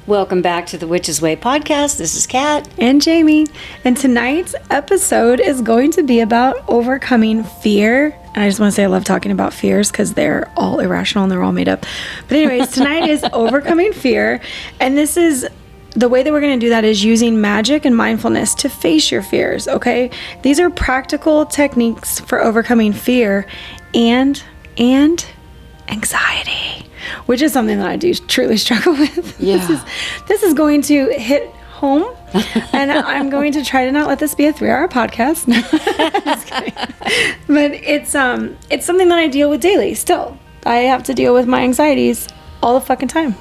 Welcome back to the Witch's Way podcast. This is Kat. And Jamie. And tonight's episode is going to be about overcoming fear. And I just want to say I love talking about fears because they're all irrational and they're all made up. But anyways, tonight is overcoming fear. And this is the way that we're going to do that is using magic and mindfulness to face your fears, okay? These are practical techniques for overcoming fear and anxiety, which is something that I do truly struggle with. Yeah. This is going to hit home, and I'm going to try to not let this be a 3-hour podcast. No, just kidding. But it's something that I deal with daily still. I have to deal with my anxieties all the fucking time.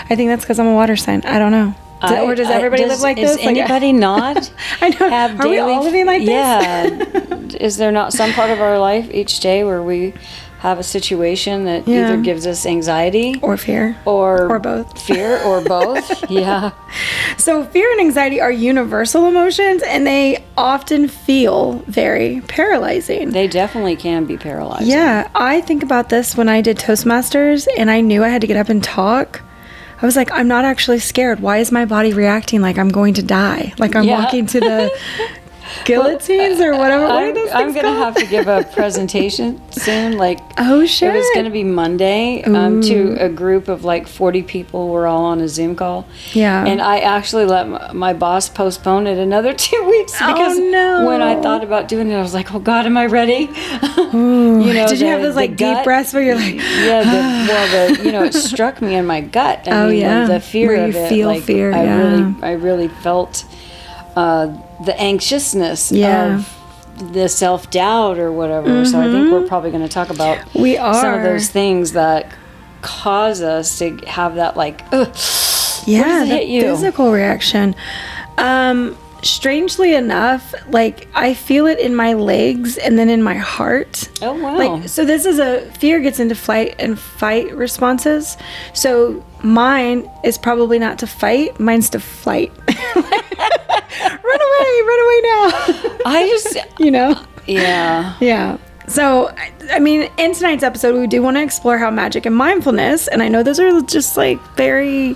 I think that's because I'm a water sign. I don't know. Or does everybody live like this? Is anybody not I know. have Are we all living like this? Yeah. Is there not some part of our life each day where we have a situation that either gives us anxiety or fear or both? Fear or both. Yeah. So fear and anxiety are universal emotions, and they often feel very paralyzing. They definitely can be paralyzing. Yeah. I think about this when I did Toastmasters and I knew I had to get up and talk. I was like, I'm not actually scared. Why is my body reacting like I'm going to die? Like I'm walking to the guillotines or whatever. What are those things I'm going to called? have to give a presentation soon. Oh, shit. It was going to be Monday to a group of 40 people. We're all on a Zoom call. Yeah. And I actually let my boss postpone it another 2 weeks because when I thought about doing it, I was like, oh God, am I ready? Did you have those deep breaths where you're like, it struck me in my gut. The fear where of you it. Feel fear. I really felt the anxiousness of the self-doubt or whatever. Mm-hmm. So I think we're probably going to talk about some of those things that cause us to have that physical reaction. Strangely enough, I feel it in my legs and then in my heart. Oh, wow. So this is fear gets into flight and fight responses. So mine is probably not to fight, mine's to flight. Run away now. I just, Yeah. Yeah. So, in tonight's episode, we do want to explore how magic and mindfulness, and I know those are just very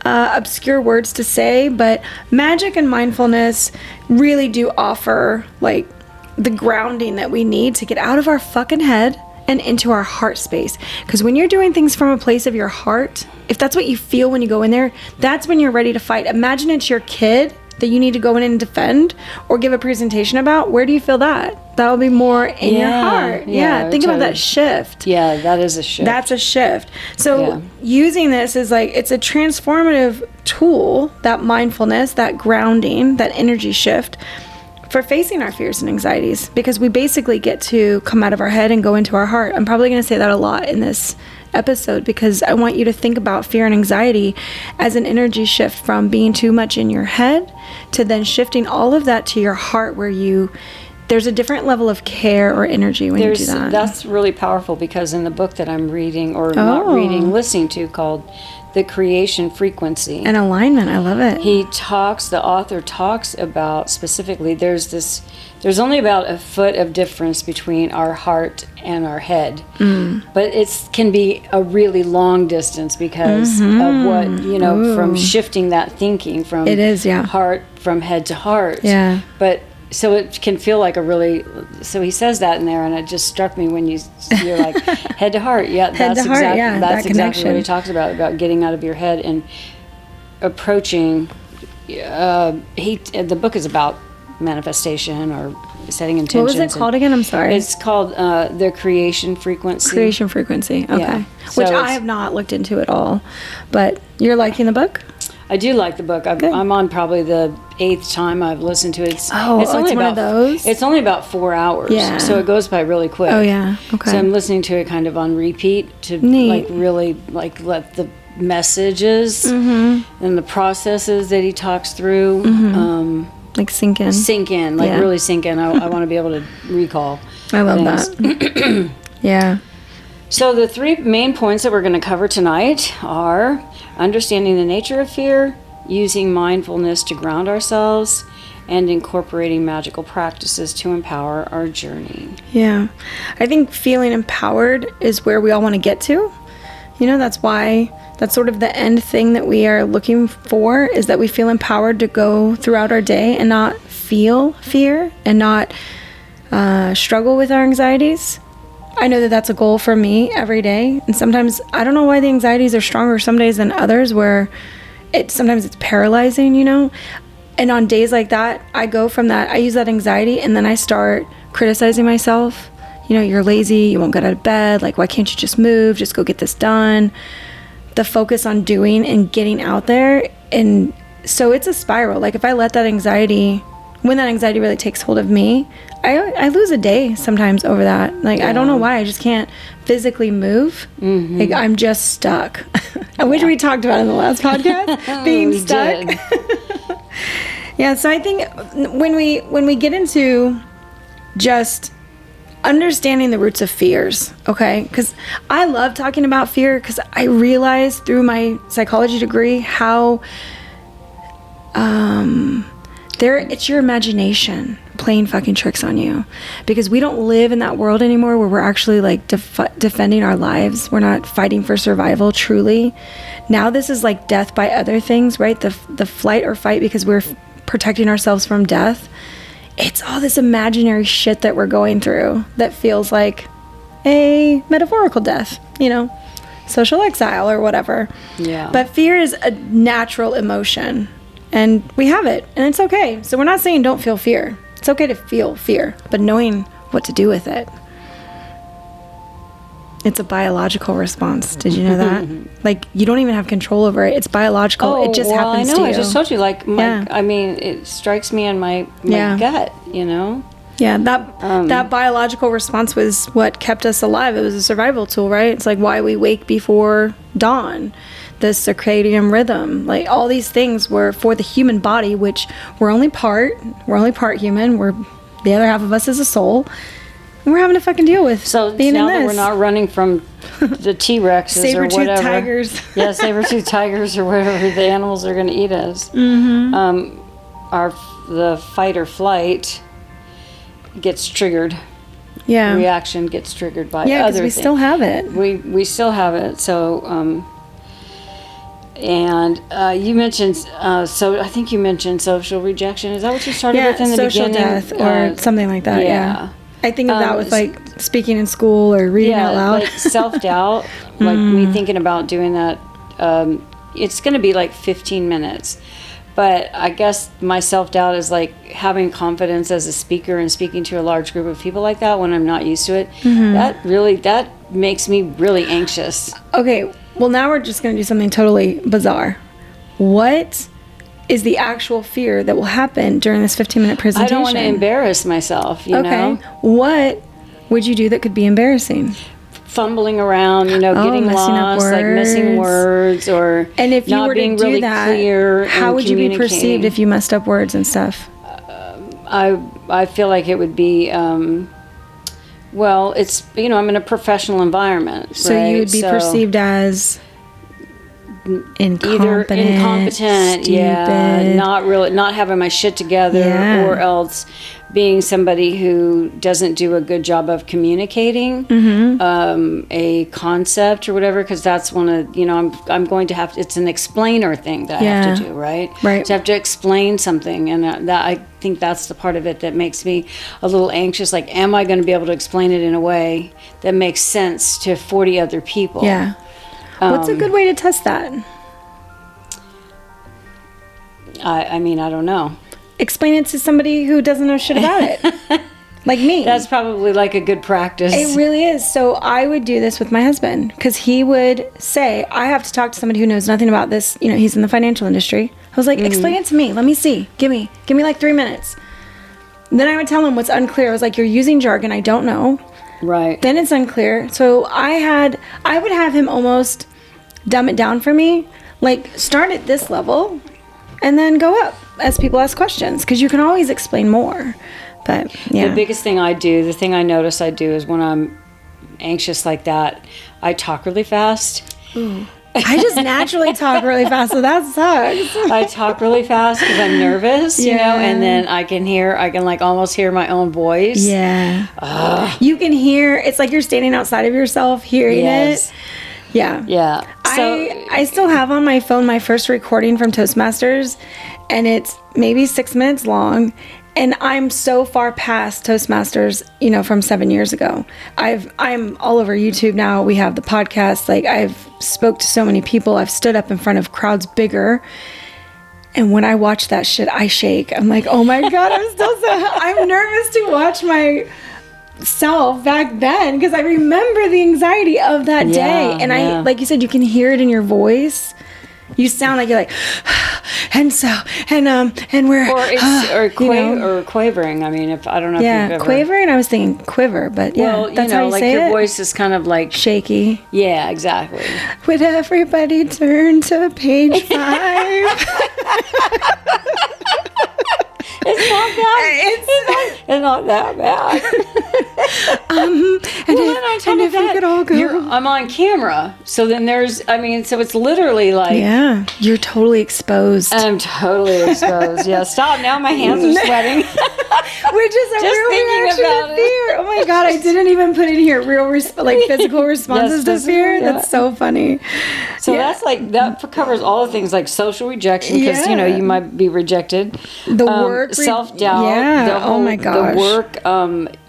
obscure words to say, but magic and mindfulness really do offer the grounding that we need to get out of our fucking head and into our heart space. Because when you're doing things from a place of your heart, if that's what you feel when you go in there, that's when you're ready to fight. Imagine it's your kid that you need to go in and defend or give a presentation about. Where do you feel that? That'll be more in your heart. Yeah. Think about that shift. Yeah, that is a shift. That's a shift. So using this is it's a transformative tool, that mindfulness, that grounding, that energy shift for facing our fears and anxieties, because we basically get to come out of our head and go into our heart. I'm probably going to say that a lot in this episode because I want you to think about fear and anxiety as an energy shift from being too much in your head to then shifting all of that to your heart, where there's a different level of care or energy when you do that. That's really powerful, because in the book that I'm reading, or not reading, listening to, called The Creation Frequency and Alignment, I love it. The author talks about specifically, there's only about a foot of difference between our heart and our head. But it can be a really long distance because of what, from shifting that thinking from heart, from head to heart. Yeah. But so it can feel like so he says that in there, and it just struck me when you're like head to heart. Yeah, that's exactly what he talks about getting out of your head and approaching. The book is about manifestation or setting intentions. What was it called again? I'm sorry. It's called The Creation Frequency. Creation Frequency. Okay. Yeah. Which I have not looked into at all. But you're liking the book? I do like the book. I'm on probably the 8th time I've listened to it. It's only one of those? It's only about 4 hours. Yeah. So it goes by really quick. Oh, yeah. Okay. So I'm listening to it kind of on repeat to really let the messages and the processes that he talks through sink in. Really sink in. I want to be able to recall. I love that. Yeah. So the 3 main points that we're going to cover tonight are understanding the nature of fear, using mindfulness to ground ourselves, and incorporating magical practices to empower our journey. Yeah. I think feeling empowered is where we all want to get to. You know, that's sort of the end thing that we are looking for, is that we feel empowered to go throughout our day and not feel fear and not struggle with our anxieties. I know that that's a goal for me every day. And sometimes I don't know why the anxieties are stronger some days than others, where sometimes it's paralyzing, you know? And on days like that, I go from that, I use that anxiety, and then I start criticizing myself. You know, you're lazy, you won't get out of bed, like, why can't you just move, just go get this done? The focus on doing and getting out there. And so it's a spiral. Like, if I let that anxiety, when that anxiety really takes hold of me, I lose a day sometimes over that. Like, I don't know why, I just can't physically move. Like, I'm just stuck. I wish we talked about it in the last podcast, being stuck. Yeah, so I think when we get into just understanding the roots of fears, okay? Because I love talking about fear, because I realized through my psychology degree how it's your imagination playing fucking tricks on you, because we don't live in that world anymore where we're actually like defending our lives. We're not fighting for survival truly. Now this is like death by other things, right? The flight or fight because we're protecting ourselves from death. It's all this imaginary shit that we're going through that feels like a metaphorical death, you know, social exile or whatever. Yeah. But fear is a natural emotion, and we have it, and it's okay. So we're not saying don't feel fear. It's okay to feel fear, but knowing what to do with it. It's a biological response. Did you know that? Like, you don't even have control over it. It's biological. It just happens to you. I just told you, like, I mean, it strikes me in my gut, you know? Yeah, that biological response was what kept us alive. It was a survival tool, right? It's like why we wake before dawn, the circadian rhythm, like all these things were for the human body, which we're only part human. The other half of us is a soul. And we're having to fucking deal with being now in this. that we're not running from the T-Rexes or whatever. Saber-toothed tigers. Yeah, saber-toothed tigers or whatever the animals are going to eat us. The fight or flight gets triggered. Yeah. Reaction gets triggered by other things. Yeah, because we still have it. We still have it. So, and you mentioned, so I think you mentioned social rejection. Is that what you started with in the social beginning? Death or something like that. Yeah. I think of that with like speaking in school or reading out loud. Like self-doubt, like me thinking about doing that. It's going to be like 15 minutes. But I guess my self-doubt is like having confidence as a speaker and speaking to a large group of people like that when I'm not used to it. That makes me really anxious. Okay, well now we're just going to do something totally bizarre. What is the actual fear that will happen during this 15-minute presentation? I don't want to embarrass myself, you know? What would you do that could be embarrassing? Fumbling around, you know, getting lost, like missing words, or and if you not were being to do really that, clear. How would you be perceived if you messed up words and stuff? I feel like it would be, well, it's, you know, I'm in a professional environment. So right? you would be perceived as incompetent, stupid. Not having my shit together, or else being somebody who doesn't do a good job of communicating a concept or whatever, because that's one of, you know, I'm going to have, it's an explainer thing that I have to do, right? Right. So I have to explain something, and that I think that's the part of it that makes me a little anxious. Like, am I going to be able to explain it in a way that makes sense to 40 other people? Yeah. What's a good way to test that? I mean, I don't know. Explain it to somebody who doesn't know shit about it. Like me. That's probably like a good practice. It really is. So I would do this with my husband, because he would say, I have to talk to somebody who knows nothing about this. You know, he's in the financial industry. I was like, explain it to me. Let me see. Give me like 3 minutes. And then I would tell him what's unclear. I was like, you're using jargon I don't know. Right. Then it's unclear. So I would have him almost dumb it down for me. Like, start at this level and then go up as people ask questions, because you can always explain more. But yeah. The biggest thing the thing I notice I do is when I'm anxious like that, I talk really fast. Ooh. I just naturally talk really fast, so that sucks. I talk really fast because I'm nervous, you know, and then I can like almost hear my own voice. Yeah. You can hear, it's like you're standing outside of yourself hearing it. Yeah. Yeah. So I still have on my phone my first recording from Toastmasters, and it's maybe 6 minutes long. And I'm so far past Toastmasters, you know, from 7 years ago. I'm all over YouTube now. We have the podcast. Like, I've spoke to so many people. I've stood up in front of crowds bigger. And when I watch that shit, I shake. I'm like, oh my God, I'm nervous to watch myself back then, because I remember the anxiety of that day. And I, like you said, you can hear it in your voice. You sound like you're like, and so, and we're, or quavering. I mean, if I don't know if you've ever... quavering, I was thinking quiver, but that's how you like say your it. voice is kind of like... shaky. Yeah, exactly. Would everybody turn to page 5? It's not that bad. And if we could all go... I'm on camera, so then so it's literally like... Yeah, you're totally exposed. I'm totally exposed. Yeah, stop. Now my hands are sweating. Which is a real reaction to fear. Oh my God, I didn't even put in here physical responses to fear. Yeah. That's so funny. So that covers all the things like social rejection, because you might be rejected. The work, self-doubt. Yeah. Oh my gosh. The work.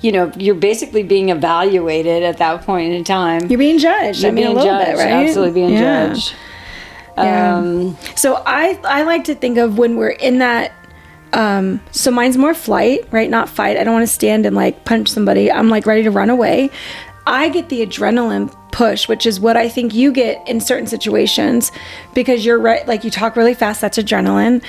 You're basically being evaluated at that point in time. You're being judged. You're being a little judged, bit, right? Absolutely being judged. So I like to think of when we're in that. So mine's more flight, right? Not fight. I don't want to stand and like punch somebody. I'm like ready to run away. I get the adrenaline push, which is what I think you get in certain situations, because you're right. Like, you talk really fast, that's adrenaline.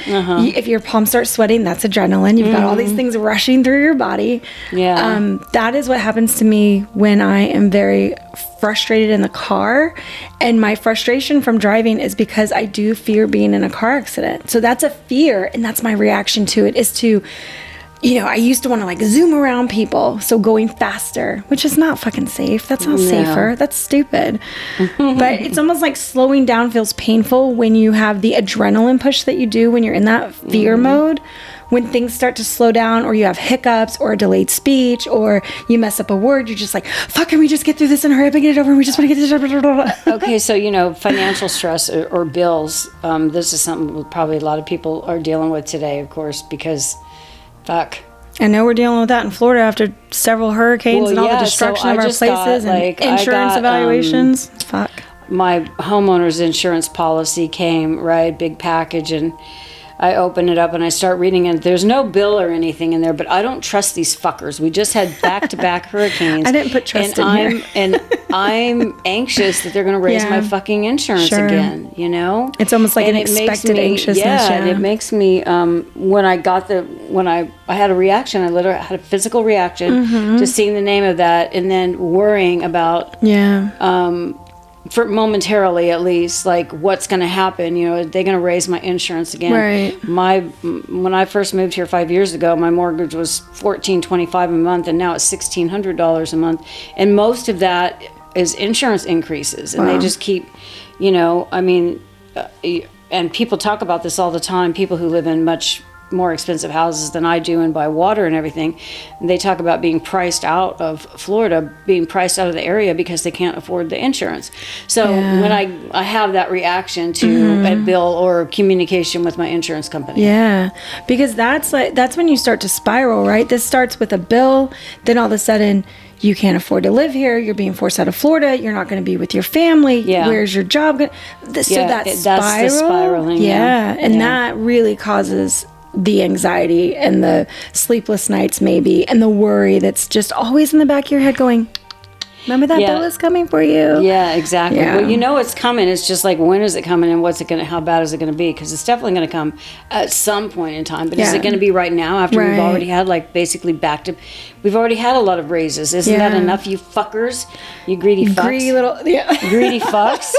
If your palms start sweating, that's adrenaline. You've got all these things rushing through your body. Yeah. That is what happens to me when I am very frustrated in the car. And my frustration from driving is because I do fear being in a car accident. So that's a fear, and that's my reaction to it, is to... I used to want to like zoom around people. So going faster, which is not fucking safe. That's not safer. That's stupid. But it's almost like slowing down feels painful when you have the adrenaline push that you do when you're in that fear mode. When things start to slow down, or you have hiccups or a delayed speech, or you mess up a word, you're just like, fuck, can we just get through this and hurry up and get it over? And we just want to get this over. Okay, so, financial stress or bills. This is something probably a lot of people are dealing with today, of course, because... Fuck. I know we're dealing with that in Florida after several hurricanes and all the destruction of our places and insurance evaluations. Fuck. My homeowner's insurance policy came, right? Big package, and I open it up and I start reading it. There's no bill or anything in there, but I don't trust these fuckers. We just had back-to-back hurricanes. I didn't put trust in here. And I'm anxious that they're going to raise my fucking insurance again, It's almost like an expected anxiousness. Yeah, it makes me, when I had a reaction, I literally had a physical reaction to seeing the name of that and then worrying about... for momentarily at least, like what's going to happen, are they going to raise my insurance again? Right. When I first moved here 5 years ago, my mortgage was $1,425 a month, and now it's $1,600 a month, and most of that is insurance increases, and they just keep, and people talk about this all the time, people who live in much more expensive houses than I do and buy water and everything. And they talk about being priced out of Florida, being priced out of the area because they can't afford the insurance. So when I have that reaction to a bill or communication with my insurance company. Yeah, because that's when you start to spiral, right? This starts with a bill, then all of a sudden you can't afford to live here. You're being forced out of Florida. You're not going to be with your family. Yeah. Where's your job? So that's the spiraling. Yeah. And that really causes the anxiety and the sleepless nights maybe, and the worry that's just always in the back of your head going, remember that bill is coming for you. Yeah, exactly. Yeah. Well, it's coming. It's just like, when is it coming, and how bad is it going to be? Because it's definitely going to come at some point in time. But is it going to be right now after we've already had we've already had a lot of raises? Isn't that enough, you fuckers? You greedy fucks. Greedy fucks.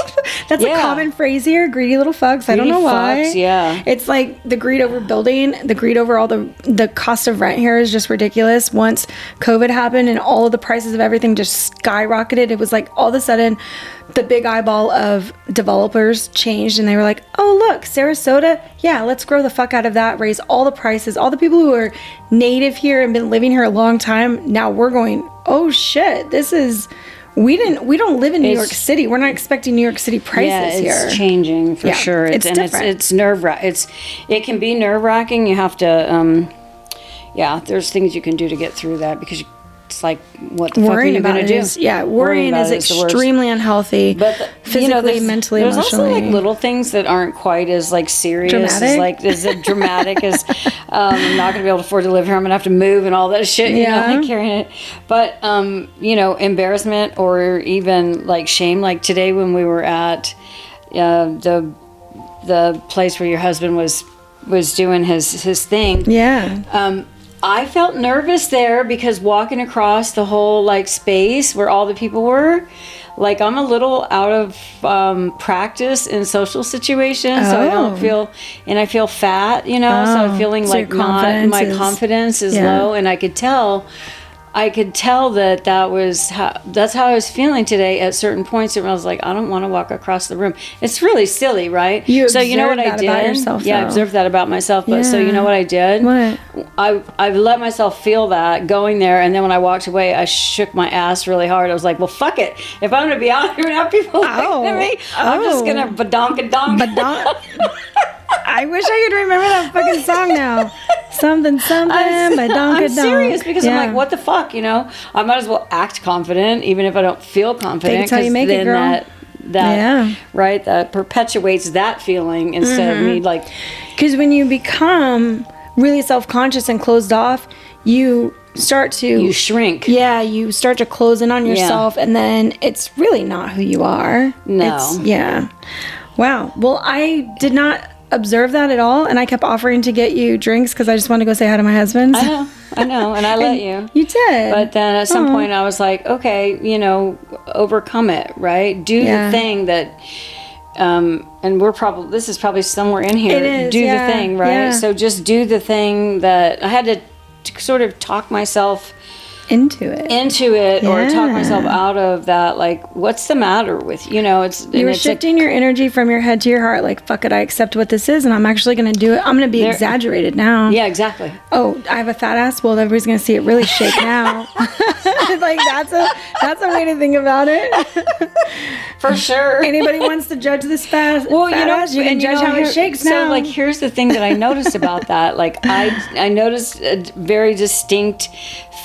That's a common phrase here, greedy little fucks. I don't know why. Fucks, yeah. It's like the greed over building, the greed over all the cost of rent here is just ridiculous. Once COVID happened and all of the prices of everything just skyrocketed, it was like all of a sudden the big eyeball of developers changed, and they were like, oh look, Sarasota, let's grow the fuck out of that, raise all the prices. All the people who are native here and been living here a long time, now we're going, oh shit, we don't live in New York City. We're not expecting New York City prices here. It's changing for sure. It's different. It's nerve-wracking. It can be nerve-wracking. You have to, there's things you can do to get through that, because it's like, what the fuck are you going to do? Worrying is extremely unhealthy, but physically, mentally, emotionally. There's also like little things that aren't quite as like serious, as dramatic as I'm not going to be able to afford to live here. I'm going to have to move and all that shit. You know, like carrying it. But embarrassment or even like shame. Like today when we were at the place where your husband was doing his thing. Yeah. I felt nervous there because walking across the whole like space where all the people were, like I'm a little out of practice in social situations, so I don't feel, and I feel fat, so I'm feeling like my confidence is low, and I could tell that's how I was feeling today at certain points, and I was like, I don't want to walk across the room. It's really silly, right? So you know what I did? About yourself, I observed that about myself. But so you know what I did? What? I let myself feel that going there, and then when I walked away, I shook my ass really hard. I was like, well, fuck it. If I'm gonna be out here and have people looking at me, I'm just gonna badonk-a-donk. I wish I could remember that fucking song now. Something, badonk-a-donk. I'm serious, because I'm like, what the fuck, I might as well act confident, even if I don't feel confident. Take it till you make it, girl. Right, that perpetuates that feeling instead of me like... Because when you become really self-conscious and closed off, you start to... You shrink. Yeah, you start to close in on yourself, and then it's really not who you are. No. Wow. Well, I did not observe that at all, and I kept offering to get you drinks because I just wanted to go say hi to my husband. I know, and I let you. You did. But then at some point I was like, okay, overcome it, right? Do the thing that, and this is probably somewhere in here. It is, do the thing, right? Yeah. So just do the thing that I had to sort of talk myself into it or talk myself out of that, like, what's the matter with you were shifting your energy from your head to your heart, like, fuck it, I accept what this is and I'm actually going to do it. I'm going to be exaggerated now. Yeah, exactly. Oh, I have a fat ass. Well, everybody's going to see it really shake now. Like, that's a way to think about it. For sure. Anybody wants to judge this fat ass, you can judge how it shakes now. So, like, here's the thing that I noticed about that. Like, I noticed a very distinct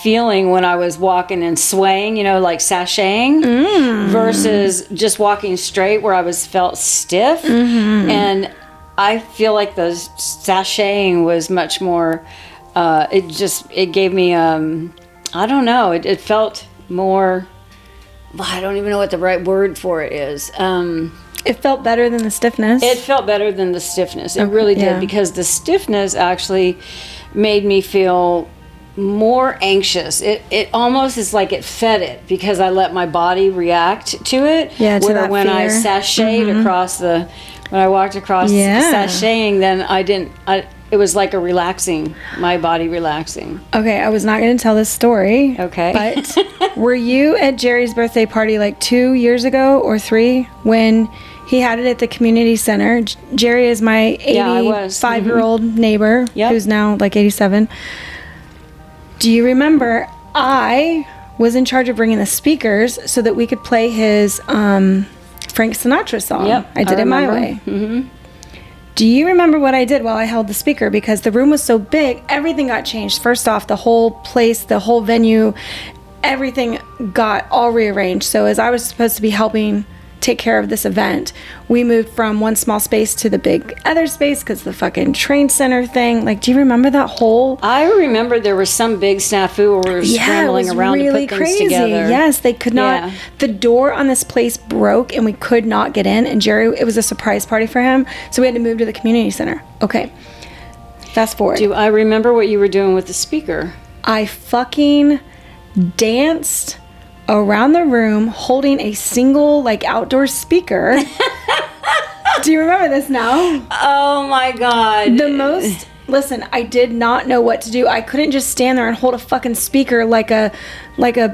feeling when I was walking and swaying, like sashaying, versus just walking straight where I felt stiff. And I feel like the sashaying was much more, it gave me, I don't know, it felt more, I don't even know what the right word for it is. It felt better than the stiffness. It felt better than the stiffness. It really did, because the stiffness actually made me feel more anxious. It almost is like it fed it, because I let my body react to it. Yeah, to that when fear. I sashayed across when I walked across sashaying, then it was like my body relaxing. Okay, I was not going to tell this story. Okay. But were you at Jerry's birthday party like 2 years ago or 3 when he had it at the community center? Jerry is my 85-year-old neighbor who's now like 87. Do you remember I was in charge of bringing the speakers so that we could play his Frank Sinatra song? Yep, I did it my way. Do you remember what I did while I held the speaker? Because the room was so big, everything got changed. First off, the whole place, the whole venue, everything got all rearranged. So as I was supposed to be helping take care of this event, we moved from one small space to the big other space because the fucking train center thing. Like, do you remember that whole? I remember there was some big snafu where we were scrambling around really to put things together. Yes, they could not. Yeah. The door on this place broke and we could not get in. And Jerry, it was a surprise party for him, so we had to move to the community center. Okay, fast forward. Do I remember what you were doing with the speaker? I fucking danced around the room holding a single like outdoor speaker. Do you remember this now? Oh my God. Listen, I did not know what to do. I couldn't just stand there and hold a fucking speaker like a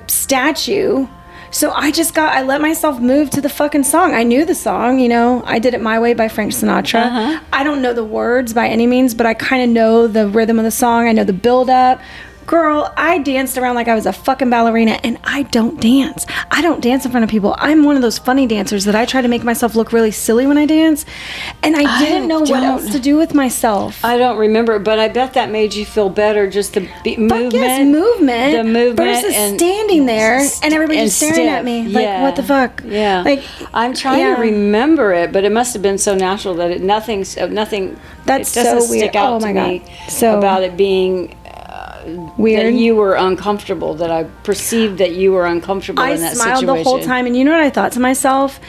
statue. So I let myself move to the fucking song. I knew the song, I did it my way by Frank Sinatra. I don't know the words by any means, but I kind of know the rhythm of the song. I know the build up. girl, I danced around like I was a fucking ballerina, and I don't dance. I don't dance in front of people. I'm one of those funny dancers that I try to make myself look really silly when I dance, and I didn't know what else to do with myself. I don't remember, but I bet that made you feel better, just the movement. Yes, movement. The movement. Versus standing there and everybody just staring at me. Like, what the fuck? Yeah. Like, I'm trying to remember it, but it must have been so natural that nothing That's it doesn't so weird. stick out Oh to my me God. So about it being weird. that you were uncomfortable, that I perceived that you were uncomfortable in that situation. I smiled the whole time, and you know what I thought to myself?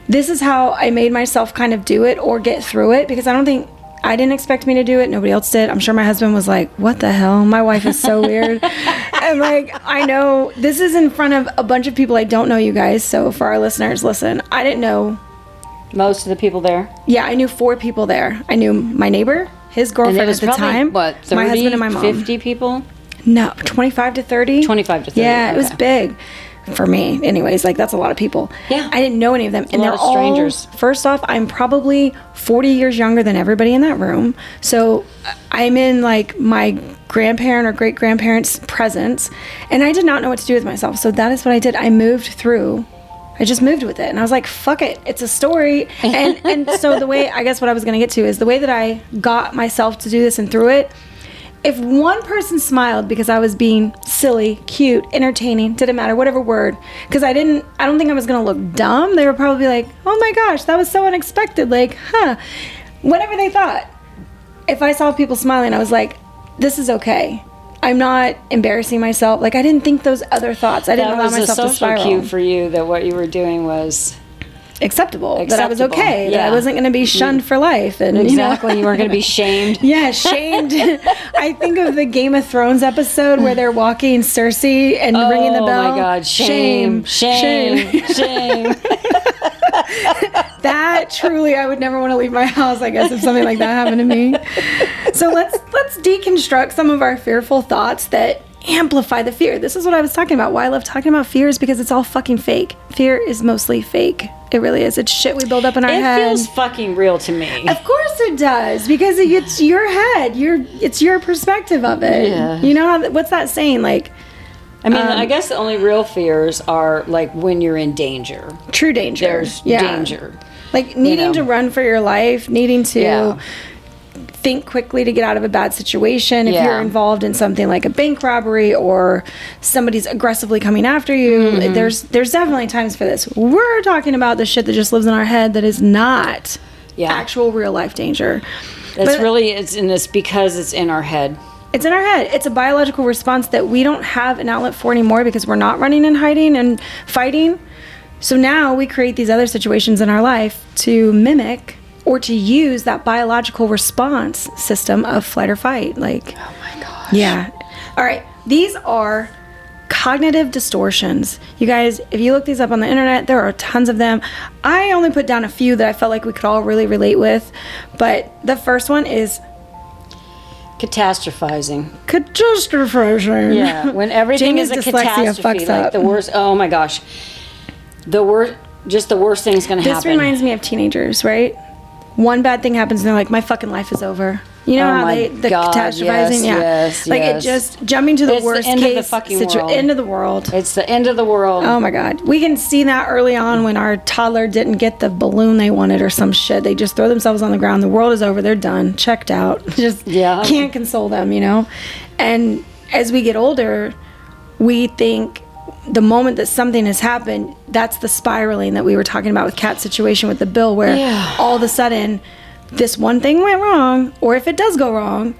This is how I made myself kind of do it or get through it, because I didn't expect me to do it. Nobody else did. I'm sure my husband was like, what the hell? My wife is so weird. And like, I know this is in front of a bunch of people I don't know, you guys. So for our listeners, listen, I didn't know most of the people there. Yeah, I knew 4 people there. I knew my neighbor, his girlfriend at the time. What, 30, my husband and my mom. 50 people? No, 25 to 30. 25 to 30. Yeah, it was big for me. Anyways, like, that's a lot of people. Yeah. I didn't know any of them. And they're all strangers. First off, I'm probably 40 years younger than everybody in that room. So I'm in like my grandparent or great grandparents' presence, and I did not know what to do with myself. So that is what I did. I moved through. I just moved with it, and I was like, fuck it, it's a story. And so the way, I guess what I was going to get to is the way that I got myself to do this and through it. If one person smiled because I was being silly, cute, entertaining, didn't matter, whatever word, because I don't think I was going to look dumb. They were probably like, oh my gosh, that was so unexpected. Like, whatever they thought. If I saw people smiling, I was like, this is okay. I'm not embarrassing myself. Like, I didn't think those other thoughts. I didn't allow myself to spiral. That was a social cue for you that what you were doing was acceptable. That I was okay. Yeah. That I wasn't going to be shunned for life. And exactly. You weren't going to be shamed. Yeah, shamed. I think of the Game of Thrones episode where they're walking Cersei and ringing the bell. Oh my God. Shame. That truly, I would never want to leave my house, I guess, if something like that happened to me. So let's deconstruct some of our fearful thoughts that amplify the fear. This is what I was talking about. Why I love talking about fear is because it's all fucking fake. Fear is mostly fake. It really is. It's shit we build up in our head. It feels fucking real to me. Of course it does, because it's your head. It's your perspective of it. Yeah. You know, what's that saying? Like, I mean, I guess the only real fears are like when you're in danger. True danger. There's danger. Like needing to run for your life, needing to think quickly to get out of a bad situation. If you're involved in something like a bank robbery or somebody's aggressively coming after you, there's definitely times for this. We're talking about the shit that just lives in our head that is not actual real life danger. It's because it's in our head. It's in our head. It's a biological response that we don't have an outlet for anymore because we're not running and hiding and fighting. So now we create these other situations in our life to mimic or to use that biological response system of flight or fight. Like, oh my gosh. Yeah. All right. These are cognitive distortions. You guys, if you look these up on the internet, there are tons of them. I only put down a few that I felt like we could all really relate with. But the first one is catastrophizing. Catastrophizing. Yeah, when everything is a catastrophe, like the worst. Oh my gosh, the worst thing's going to happen. This reminds me of teenagers, right? One bad thing happens and they're like, my fucking life is over. You know how catastrophizing? Yes, it just jumping to the worst end case of the fucking world. End of the world. It's the end of the world. Oh my God. We can see that early on when our toddler didn't get the balloon they wanted or some shit. They just throw themselves on the ground. The world is over. They're done. Checked out. Just can't console them, you know? And as we get older, we think the moment that something has happened, that's the spiraling that we were talking about with Kat's situation with the bill, where all of a sudden this one thing went wrong, or if it does go wrong,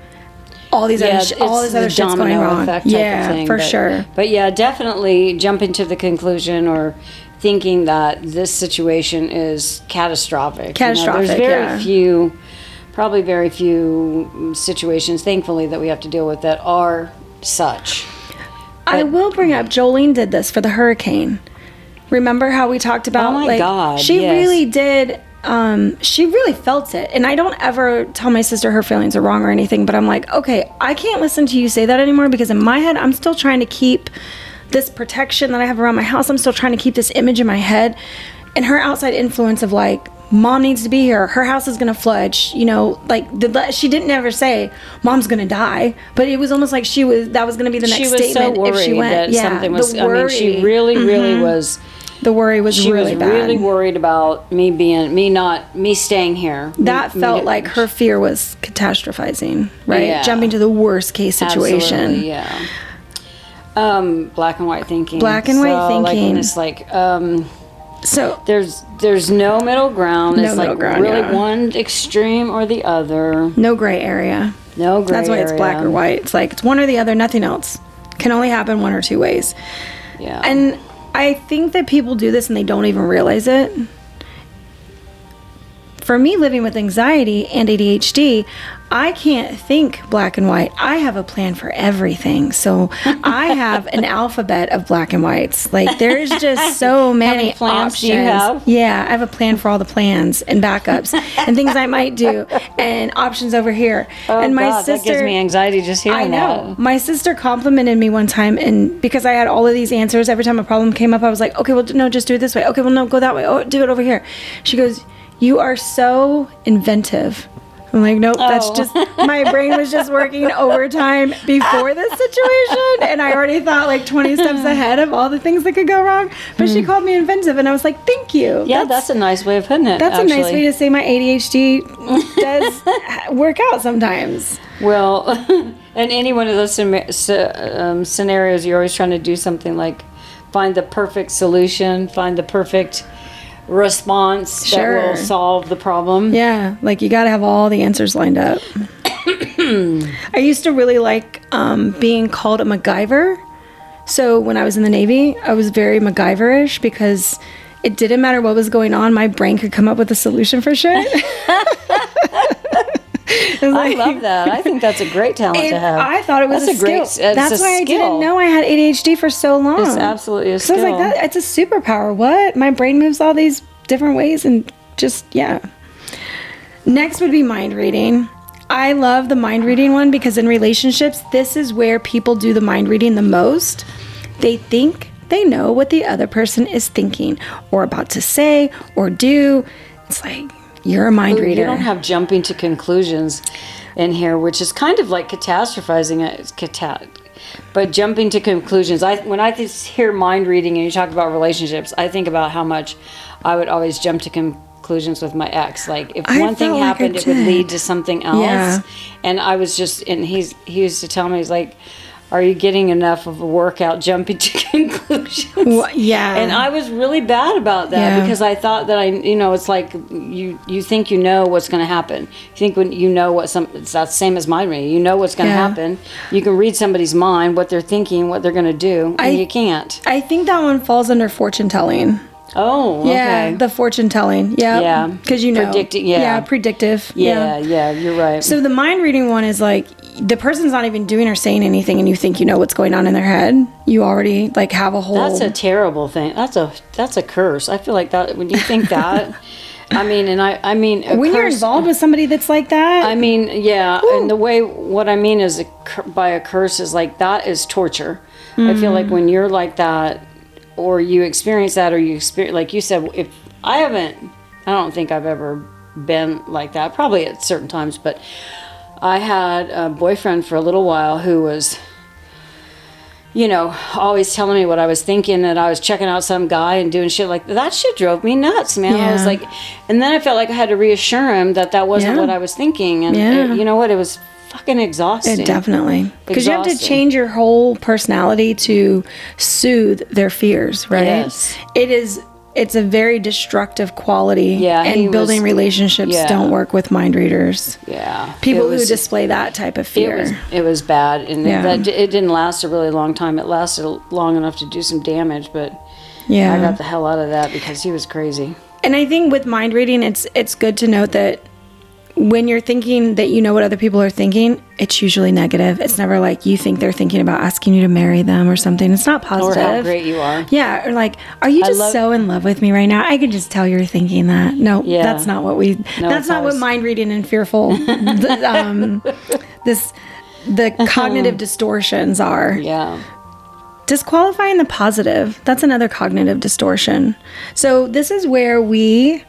all these other shit's going wrong. For sure. But yeah, definitely jumping to the conclusion or thinking that this situation is catastrophic. Catastrophic. There's very few situations, thankfully, that we have to deal with that are such. I will bring up, Jolene did this for the hurricane. Remember how we talked about? Oh my God! She really did. She really felt it, and I don't ever tell my sister her feelings are wrong or anything. But I'm like, okay, I can't listen to you say that anymore, because in my head, I'm still trying to keep this protection that I have around my house. I'm still trying to keep this image in my head, and her outside influence of like Mom needs to be here. Her house is gonna flood. You know, like she didn't ever say Mom's gonna die, but it was almost like that was gonna be the next statement. She was so worried if she went. that something was. I mean, she really was. The worry was really bad. She was really worried about me staying here. That felt like her fear was catastrophizing, right? Yeah. Jumping to the worst case situation. Absolutely, yeah. Black and white thinking. Black and white thinking. It's like, so there's no middle ground. It's like really one extreme or the other. No gray area. No gray area. That's why it's black or white. It's like it's one or the other, nothing else. Can only happen one or two ways. Yeah. And I think that people do this and they don't even realize it. For me, living with anxiety and ADHD, I can't think black and white. I have a plan for everything. So I have an alphabet of black and whites. Like there's just so many plans options. Do you have? Yeah, I have a plan for all the plans and backups and things I might do and options over here. Oh, and my God, sister, that gives me anxiety just hearing that. I know. My sister complimented me one time, and because I had all of these answers, every time a problem came up, I was like, okay, well, no, just do it this way. Okay, well, no, go that way. Oh, do it over here. She goes, you are so inventive. I'm like, nope, that's just, my brain was just working overtime before this situation. And I already thought like 20 steps ahead of all the things that could go wrong. But she called me inventive and I was like, thank you. Yeah, that's a nice way of putting it. That's actually a nice way to say my ADHD does work out sometimes. Well, in any one of those scenarios, you're always trying to do something like find the perfect solution, find the perfect response that will solve the problem. Yeah, like you got to have all the answers lined up. I used to really like being called a MacGyver. So when I was in the Navy, I was very MacGyver-ish because it didn't matter what was going on, my brain could come up with a solution for shit. I love that. I think that's a great talent to have. I thought it was a skill. That's why I didn't know I had ADHD for so long. It's absolutely a skill. So I was like, it's a superpower. What? My brain moves all these different ways and just, yeah. Next would be mind reading. I love the mind reading one because in relationships, this is where people do the mind reading the most. They think they know what the other person is thinking or about to say or do. It's like, you're a mind reader. You don't have jumping to conclusions in here, which is kind of like catastrophizing. But jumping to conclusions. When I hear mind reading and you talk about relationships, I think about how much I would always jump to conclusions with my ex. Like if one thing happened, it would lead to something else. Yeah. And I was and he used to tell me, he's like, are you getting enough of a workout jumping to conclusions? Well, yeah. And I was really bad about that because I thought that it's like you think you know what's going to happen. You think when you know it's the same as mind reading. You know what's going to happen. You can read somebody's mind, what they're thinking, what they're going to do, and you can't. I think that one falls under fortune telling. Oh, okay. Yeah, the fortune telling. Yeah. Because predicting. Yeah, predictive. Yeah, you're right. So the mind reading one is like the person's not even doing or saying anything, and you think you know what's going on in their head. You already like have a whole. That's a terrible thing. That's a curse. I feel like that when you think that. I mean, when you're involved with somebody that's like that. I mean, yeah, Ooh. And what I mean is by a curse is like that is torture. Mm-hmm. I feel like when you're like that. Or you experience that, or you experience, like you said, I don't think I've ever been like that, probably at certain times, but I had a boyfriend for a little while who was, always telling me what I was thinking, and I was checking out some guy and doing shit like that. That shit drove me nuts, man. Yeah. I was like, and then I felt like I had to reassure him that wasn't what I was thinking, and you know what, it was fucking exhausting. It definitely. Because you have to change your whole personality to soothe their fears, right? Yes. It's a very destructive quality. Yeah. And building relationships don't work with mind readers. Yeah. People who display that type of fear. It was bad. And it didn't last a really long time. It lasted long enough to do some damage, but I got the hell out of that because he was crazy. And I think with mind reading, it's good to note that when you're thinking that you know what other people are thinking, it's usually negative. It's never like you think they're thinking about asking you to marry them or something. It's not positive. Or how great you are. Yeah, or like, are you just so in love with me right now? I can just tell you're thinking that. No, that's not what that's not what mind reading and fearful, the cognitive distortions are. Yeah. Disqualifying the positive. That's another cognitive distortion. So this is where we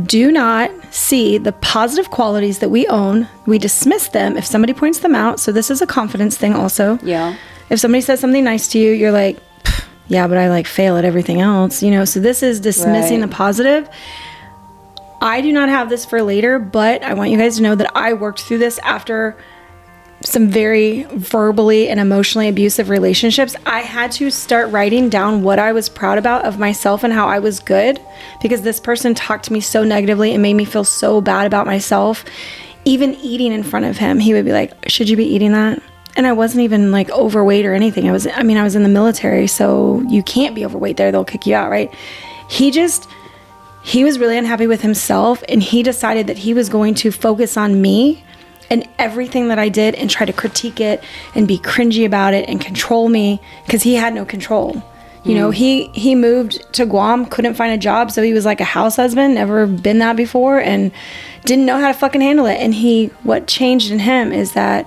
do not see the positive qualities that we own. We dismiss them if somebody points them out. So this is a confidence thing also. Yeah. If somebody says something nice to you, you're like, yeah, but I like fail at everything else, you know? So this is dismissing the positive. I do not have this for later, but I want you guys to know that I worked through this after some very verbally and emotionally abusive relationships. I had to start writing down what I was proud about of myself and how I was good, because this person talked to me so negatively and made me feel so bad about myself. Even eating in front of him, he would be like, should you be eating that? And I wasn't even like overweight or anything. I was in the military, so you can't be overweight there. They'll kick you out, right? He was really unhappy with himself, and he decided that he was going to focus on me and everything that I did and try to critique it and be cringy about it and control me, because he had no control. You know, he moved to Guam, couldn't find a job, so he was like a house husband, never been that before, and didn't know how to fucking handle it. And what changed in him is that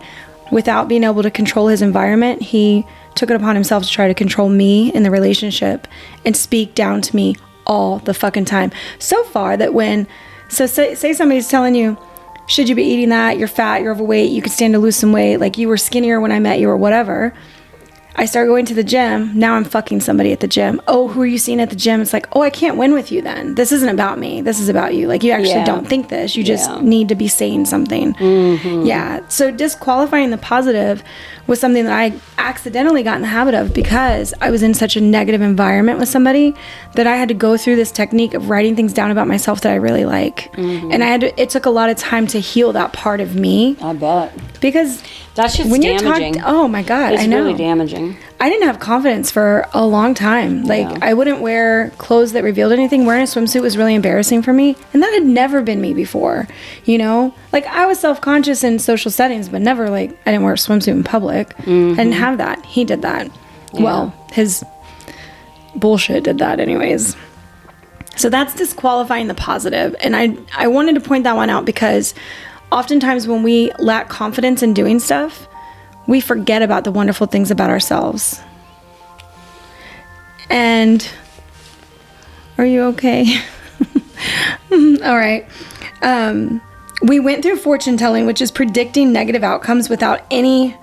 without being able to control his environment, he took it upon himself to try to control me in the relationship and speak down to me all the fucking time. So far that say somebody's telling you, should you be eating that? You're fat, you're overweight, you could stand to lose some weight, like you were skinnier when I met you or whatever. I started going to the gym. Now I'm fucking somebody at the gym. Oh, who are you seeing at the gym? It's like, oh, I can't win with you then. This isn't about me. This is about you. Like, you actually don't think this. You just need to be saying something. Yeah. So disqualifying the positive was something that I accidentally got in the habit of because I was in such a negative environment with somebody that I had to go through this technique of writing things down about myself that I really like. And it took a lot of time to heal that part of me. I bet. Because that's just when damaging. Oh my God, it's I know. Really damaging. I didn't have confidence for a long time. Like, I wouldn't wear clothes that revealed anything. Wearing a swimsuit was really embarrassing for me. And that had never been me before, you know? Like, I was self-conscious in social settings, but never, like, I didn't wear a swimsuit in public. I didn't have that. He did that. Yeah. Well, his bullshit did that anyways. So that's disqualifying the positive. And I wanted to point that one out because oftentimes when we lack confidence in doing stuff, we forget about the wonderful things about ourselves. And are you okay? All right. We went through fortune telling, which is predicting negative outcomes without any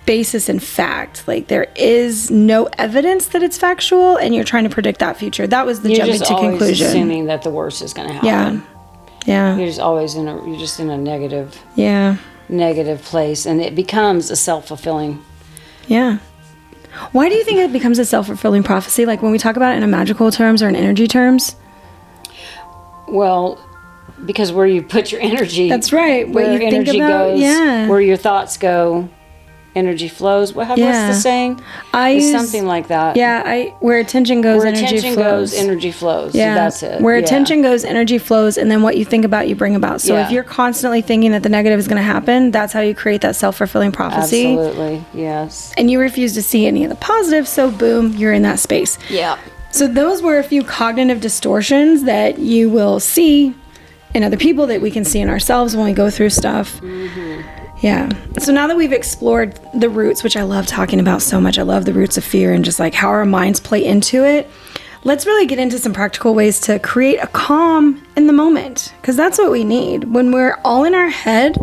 basis in fact. Like, there is no evidence that it's factual, and you're trying to predict that future. That was the jumping to conclusion. You're just always assuming that the worst is going to happen. Yeah. You're just always in a negative. Yeah. Negative place, and it becomes a self-fulfilling. Yeah. Why do you think it becomes a self-fulfilling prophecy? Like, when we talk about it in a magical terms or in energy terms? Well, because where you put your energy. That's right. Where what you energy think about, goes, where your thoughts go, energy flows. What's the saying? It's something like that. Yeah, where attention goes, where energy attention flows. goes, energy flows. Yeah, so that's it. Where attention goes, energy flows, and then what you think about, you bring about. So if you're constantly thinking that the negative is going to happen, that's how you create that self-fulfilling prophecy. Absolutely, yes. And you refuse to see any of the positive, so boom, you're in that space. Yeah. So those were a few cognitive distortions that you will see in other people, that we can see in ourselves when we go through stuff. Yeah. So now that we've explored the roots, which I love talking about so much, I love the roots of fear and just like how our minds play into it, let's really get into some practical ways to create a calm in the moment. Because that's what we need. When we're all in our head,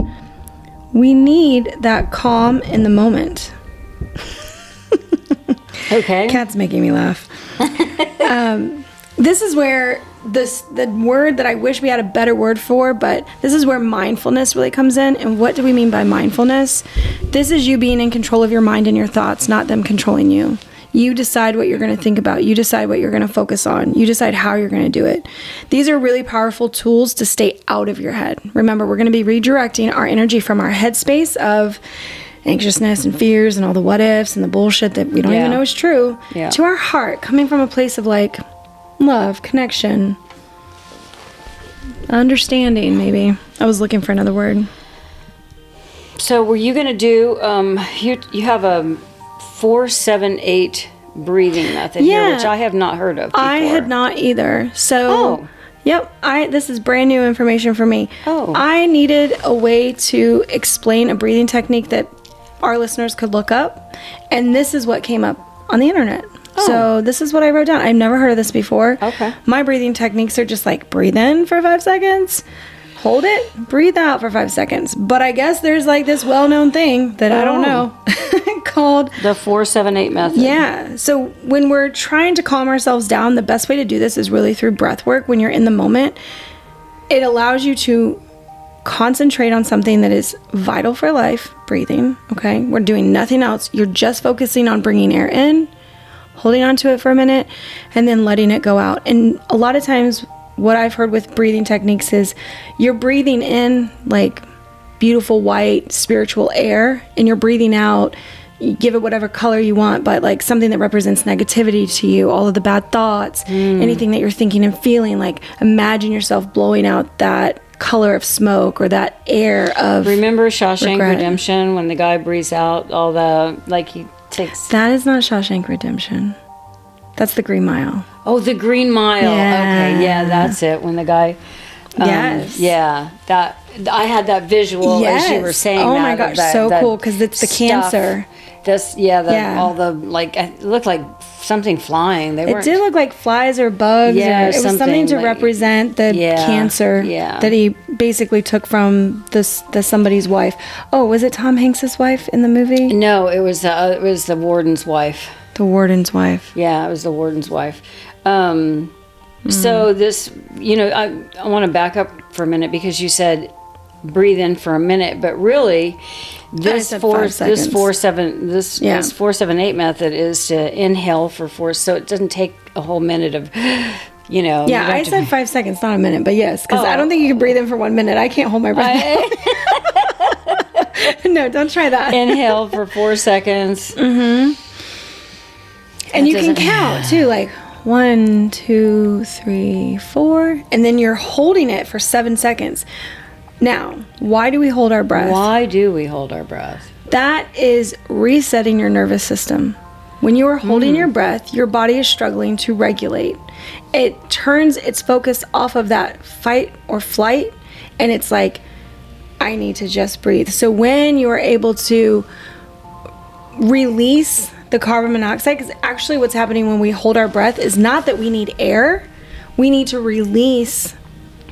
we need that calm in the moment. Okay. Cat's making me laugh. This is where the word that I wish we had a better word for, but this is where mindfulness really comes in. And what do we mean by mindfulness? This is you being in control of your mind and your thoughts, not them controlling you. You decide what you're going to think about. You decide what you're going to focus on. You decide how you're going to do it. These are really powerful tools to stay out of your head. Remember, we're going to be redirecting our energy from our headspace of anxiousness and fears and all the what ifs and the bullshit that we don't even know is true, to our heart, coming from a place of like love, connection, understanding. Maybe I was looking for another word. So were you going to do you have a 4-7-8 breathing method here, which I have not heard of before. I had not either. So yep, this is brand new information for me. I needed a way to explain a breathing technique that our listeners could look up, and this is what came up on the internet. So this is what I wrote down. I've never heard of this before. Okay. My breathing techniques are just like breathe in for 5 seconds, hold it, breathe out for 5 seconds. But I guess there's like this well-known thing that I don't know called the 4-7-8 method. Yeah. So when we're trying to calm ourselves down, the best way to do this is really through breath work. When you're in the moment, it allows you to concentrate on something that is vital for life, breathing. Okay. We're doing nothing else. You're just focusing on bringing air in, holding on to it for a minute, and then letting it go out. And a lot of times what I've heard with breathing techniques is you're breathing in like beautiful white spiritual air, and you're breathing out, you give it whatever color you want, but like something that represents negativity to you, all of the bad thoughts, anything that you're thinking and feeling, like imagine yourself blowing out that color of smoke or that air of Remember Shawshank regret. Redemption when the guy breathes out all the, like he takes... That is not Shawshank Redemption. That's the Green Mile. Oh, the Green Mile. Yeah. Okay, yeah, that's it. When the guy... Yes. Yeah, that... I had that visual as you were saying Oh that. my gosh, that, so that cool, because it's the stuff. cancer. This, all the, like, it looked like something flying. They It did look like flies or bugs. Yeah, or it was something something to like- represent the cancer that he basically took from the somebody's wife. Oh, was it Tom Hanks's wife in the movie? No, it was the warden's wife. The warden's wife. Yeah, it was the warden's wife. So this, I want to back up for a minute because you said breathe in for a minute, but really this said 5 seconds. 4-7-8 method is to inhale for 4, so it doesn't take a whole minute of, you know. Yeah, I said 5 seconds, not a minute, but yes, because I don't think you can breathe in for 1 minute. I can't hold my breath. No, don't try that. Inhale for 4 seconds. And you can count too, like 1, 2, 3, 4, and then you're holding it for 7 seconds. Now, why do we hold our breath? Why do we hold our breath? That is resetting your nervous system. When you are holding your breath, your body is struggling to regulate. It turns its focus off of that fight or flight, and it's like, I need to just breathe. So when you are able to release the carbon monoxide, because actually what's happening when we hold our breath is not that we need air, we need to release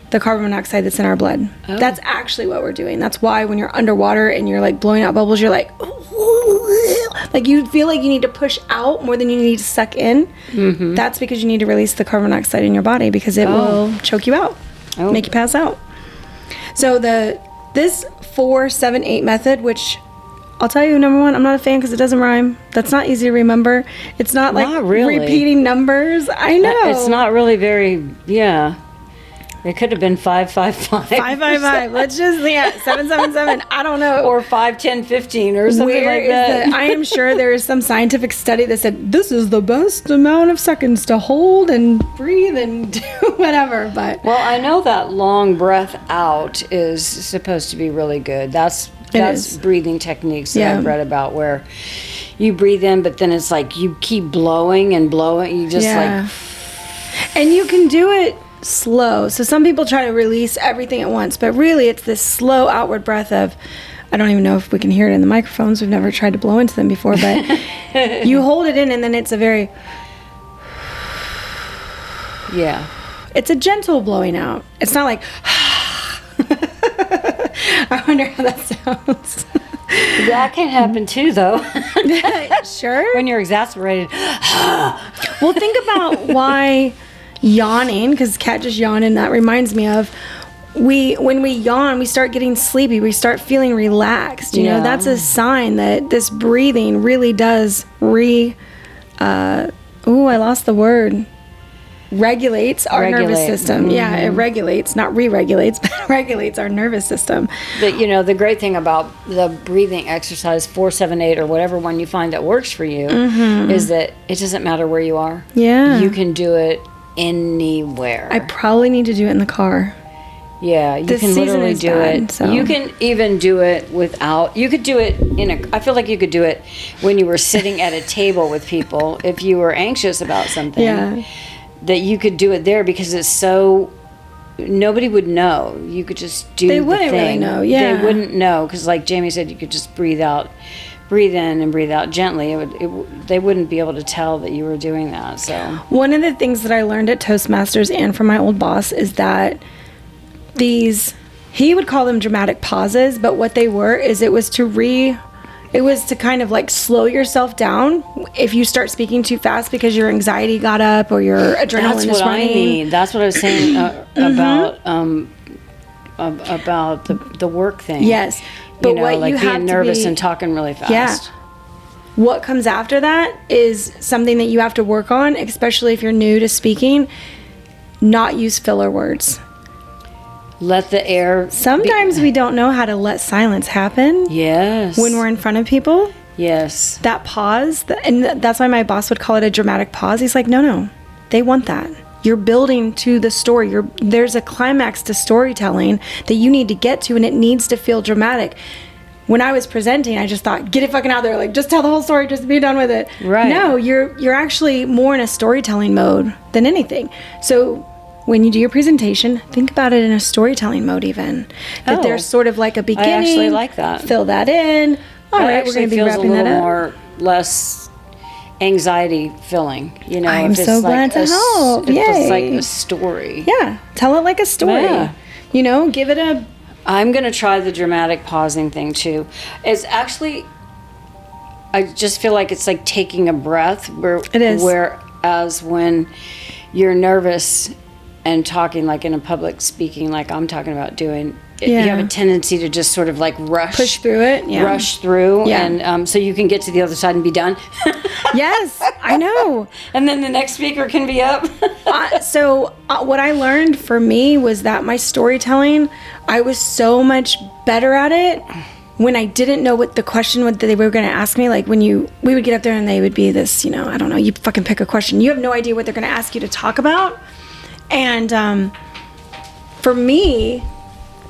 the carbon monoxide that's in our blood. Oh. That's actually what we're doing. That's why when you're underwater and you're like blowing out bubbles, you're like you feel like you need to push out more than you need to suck in. Mm-hmm. That's because you need to release the carbon monoxide in your body, because it will choke you out, make you pass out. So this 4-7-8 method, which I'll tell you, number one, I'm not a fan because it doesn't rhyme. That's not easy to remember. It's not like really. repeating numbers. I know. It's not really very, It could have been 5-5-5. 5-5-5. Let's just 7-7-7. I don't know. Or 5-10-15 or something like that. I am sure there is some scientific study that said this is the best amount of seconds to hold and breathe and do whatever. But Well, I know that long breath out is supposed to be really good. That's is. breathing techniques that I've read about, where you breathe in, but then it's like you keep blowing and blowing. You just and you can do it slow. So some people try to release everything at once, but really it's this slow outward breath of, I don't even know if we can hear it in the microphones. We've never tried to blow into them before, but you hold it in and then it's a very, it's a gentle blowing out. It's not like, I wonder how that sounds. That can happen too, though. Sure. When you're exasperated. Well, think about why yawning, because Kat just yawned, and that reminds me of when we yawn, we start getting sleepy, we start feeling relaxed. You know, that's a sign that this breathing really does I lost the word. Regulates our nervous system. Mm-hmm. Yeah, it regulates, not re-regulates, but regulates our nervous system. But the great thing about the breathing exercise 4-7-8 or whatever one you find that works for you is that it doesn't matter where you are. Yeah, you can do it anywhere. I probably need to do it in the car. Yeah, you can literally do it. So. You can even do it without. You could do it I feel like you could do it when you were sitting at a table with people if you were anxious about something. Yeah. That you could do it there because it's so nobody would know. You could just do. They wouldn't really know. Yeah, they wouldn't know because, like Jamie said, you could just breathe out breathe in and breathe out gently, they wouldn't be able to tell that you were doing that. So one of the things that I learned at Toastmasters and from my old boss is that he would call them dramatic pauses, but what they were is it was to kind of like slow yourself down if you start speaking too fast because your anxiety got up or your adrenaline is running. That's what I need. That's what I was saying about the work thing. Yes. But what like you have being nervous and talking really fast. Yeah. What comes after that is something that you have to work on, especially if you're new to speaking. Not use filler words. Let the air... Sometimes we don't know how to let silence happen. Yes. When we're in front of people. Yes. That pause, and that's why my boss would call it a dramatic pause. He's like, no, they want that. You're building to the story. There's a climax to storytelling that you need to get to, and it needs to feel dramatic. When I was presenting, I just thought, get it fucking out there. Like, just tell the whole story, just be done with it. Right. No, you're actually more in a storytelling mode than anything. So when you do your presentation, think about it in a storytelling mode even. That there's sort of like a beginning. I actually like that. Fill that in. All right, we're going to be wrapping that up. Less anxiety filling, I'm so glad to help. If it's like a story. Yeah, tell it like a story. Yeah. Give it a... I'm going to try the dramatic pausing thing too. It's actually, I just feel like it's like taking a breath. It is. Whereas when you're nervous and talking like in a public speaking, like I'm talking about doing, you have a tendency to just sort of like push through it, rush through, and so you can get to the other side and be done. Yes, I know. And then the next speaker can be up. So what I learned for me was that my storytelling, I was so much better at it when I didn't know what the question that they were going to ask me. Like when we would get up there and they would be this, I don't know, you fucking pick a question. You have no idea what they're going to ask you to talk about. And for me,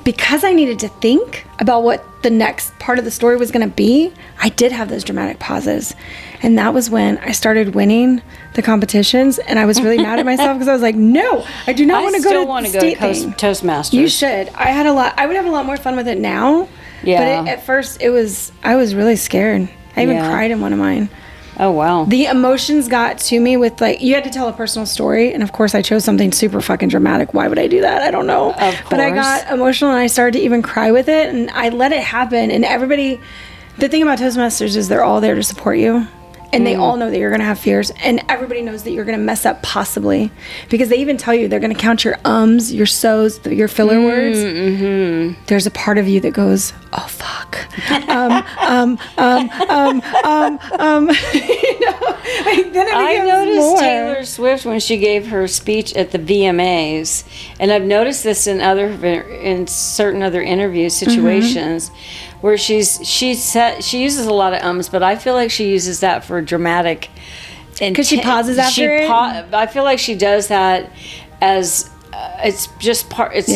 because I needed to think about what the next part of the story was going to be, I did have those dramatic pauses. And that was when I started winning the competitions. And I was really mad at myself because I was like, no, I do not want to go to Toastmasters. You should. I would have a lot more fun with it now. Yeah. But at first, I was really scared. I even cried in one of mine. Oh, wow. The emotions got to me with, like, you had to tell a personal story. And, of course, I chose something super fucking dramatic. Why would I do that? I don't know. Of course. But I got emotional and I started to even cry with it. And I let it happen. And everybody, the thing about Toastmasters is they're all there to support you. And they all know that you're going to have fears. And everybody knows that you're going to mess up possibly. Because they even tell you they're going to count your ums, your so's, your filler words. Mm-hmm. There's a part of you that goes, oh, fuck. Then it I noticed more. Taylor Swift when she gave her speech at the VMAs. And I've noticed this in certain other interview situations. Where she uses a lot of ums, but I feel like she uses that for dramatic. Because she pauses after it. I feel like she does that as it's just part. It's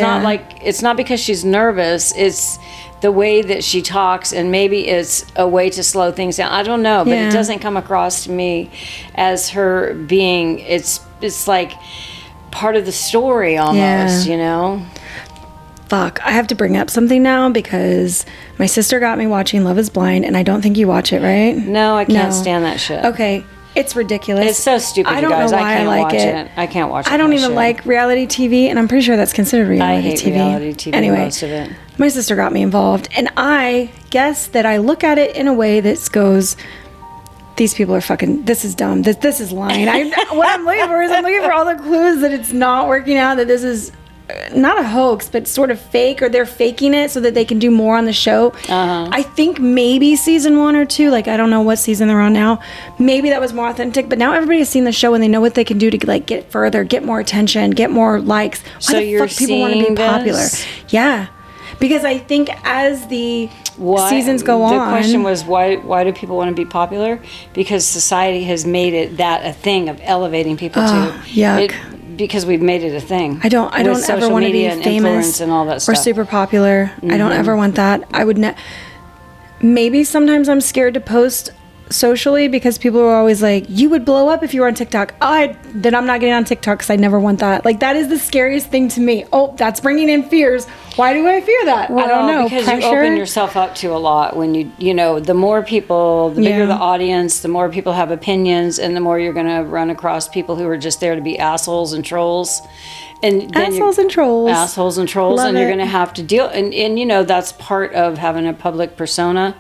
not because she's nervous. It's the way that she talks, and maybe it's a way to slow things down. I don't know, but it doesn't come across to me as her being. It's like part of the story almost. Fuck, I have to bring up something now because my sister got me watching Love is Blind, and I don't think you watch it, right? No, I can't stand that shit. Okay, it's ridiculous. It's so stupid, I don't know why I like it. I can't watch it. I don't even like reality TV, and I'm pretty sure that's considered reality TV. I hate reality TV, anyway, most of it. My sister got me involved, and I guess that I look at it in a way that goes, these people are fucking, this is dumb, this is lying. What I'm looking for is I'm looking for all the clues that it's not working out, that this is not a hoax, but sort of fake, or they're faking it so that they can do more on the show. I think maybe season 1 or 2, like I don't know what season they're on now, maybe that was more authentic, but now everybody has seen the show and they know what they can do to like get further, get more attention, get more likes. Why the fuck people want to be popular? Yeah, because I think as the seasons go on, the question was why do people want to be popular? Because society has made it that a thing of elevating people to yuck. Because we've made it a thing. I don't ever want to be famous and all that stuff. Or super popular. I don't ever want that. I would maybe sometimes I'm scared to post socially because people are always like, you would blow up if you were on TikTok. Then I'm not getting on TikTok because I never want that. Like, that is the scariest thing to me. Oh, that's bringing in fears. Why do I fear that? Well, I don't know. Because Pressure? you open yourself up to a lot when you know, the more people, the bigger the audience, the more people have opinions, and the more you're going to run across people who are just there to be assholes and trolls. And then assholes and trolls. Love and you're going to have to deal. And you know, that's part of having a public persona.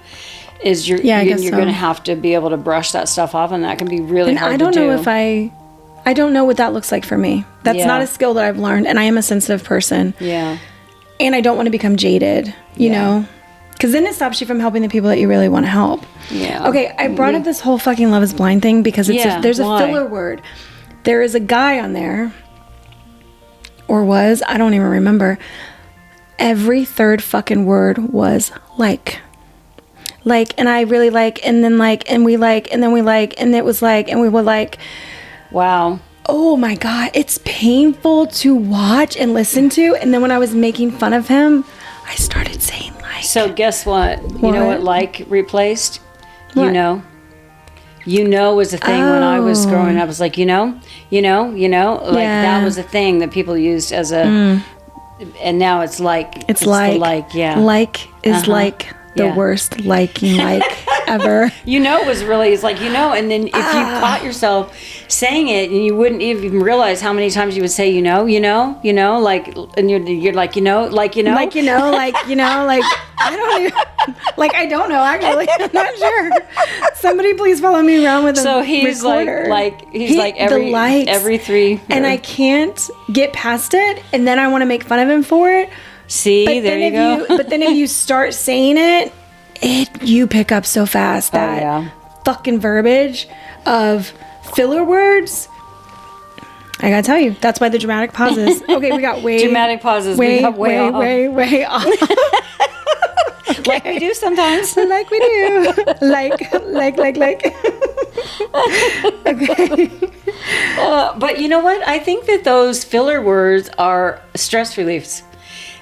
Is you're going to have to be able to brush that stuff off, and that can be really hard to do. I don't know if I don't know what that looks like for me. That's not a skill that I've learned, and I am a sensitive person. Yeah. And I don't want to become jaded, you know? Because then it stops you from helping the people that you really want to help. Yeah. Okay, I brought up this whole fucking Love is Blind thing because there's a filler word. There is a guy on there, or was, I don't even remember. Every third fucking word was like, and I really like, and then like, and we like, and then we like, and it was like, and we were like. Wow. Oh my God. It's painful to watch and listen to. And then when I was making fun of him, I started saying like. So guess what? You know what like replaced? What? You know was a thing when I was growing up. It was like, you know, like that was a thing that people used as a, and now it's like. It's like. The like, yeah. Like is like the worst liking like ever. You know, it was really, it's like, you know, and then if you caught yourself saying it and you wouldn't even realize how many times you would say, like, and you're like, like, I don't even, like, I don't know, actually. I'm not sure. Somebody please follow me around with a So he's recorder. he's like every three. And I can't get past it. And then I want to make fun of him for it. See, but there you go. But then if you start saying it, you pick up so fast that fucking verbiage of filler words. I gotta tell you, that's why the dramatic pauses. Okay, we got dramatic pauses. We got way off. Like we do sometimes. Like we do. like. Okay. But you know what? I think that those filler words are stress reliefs.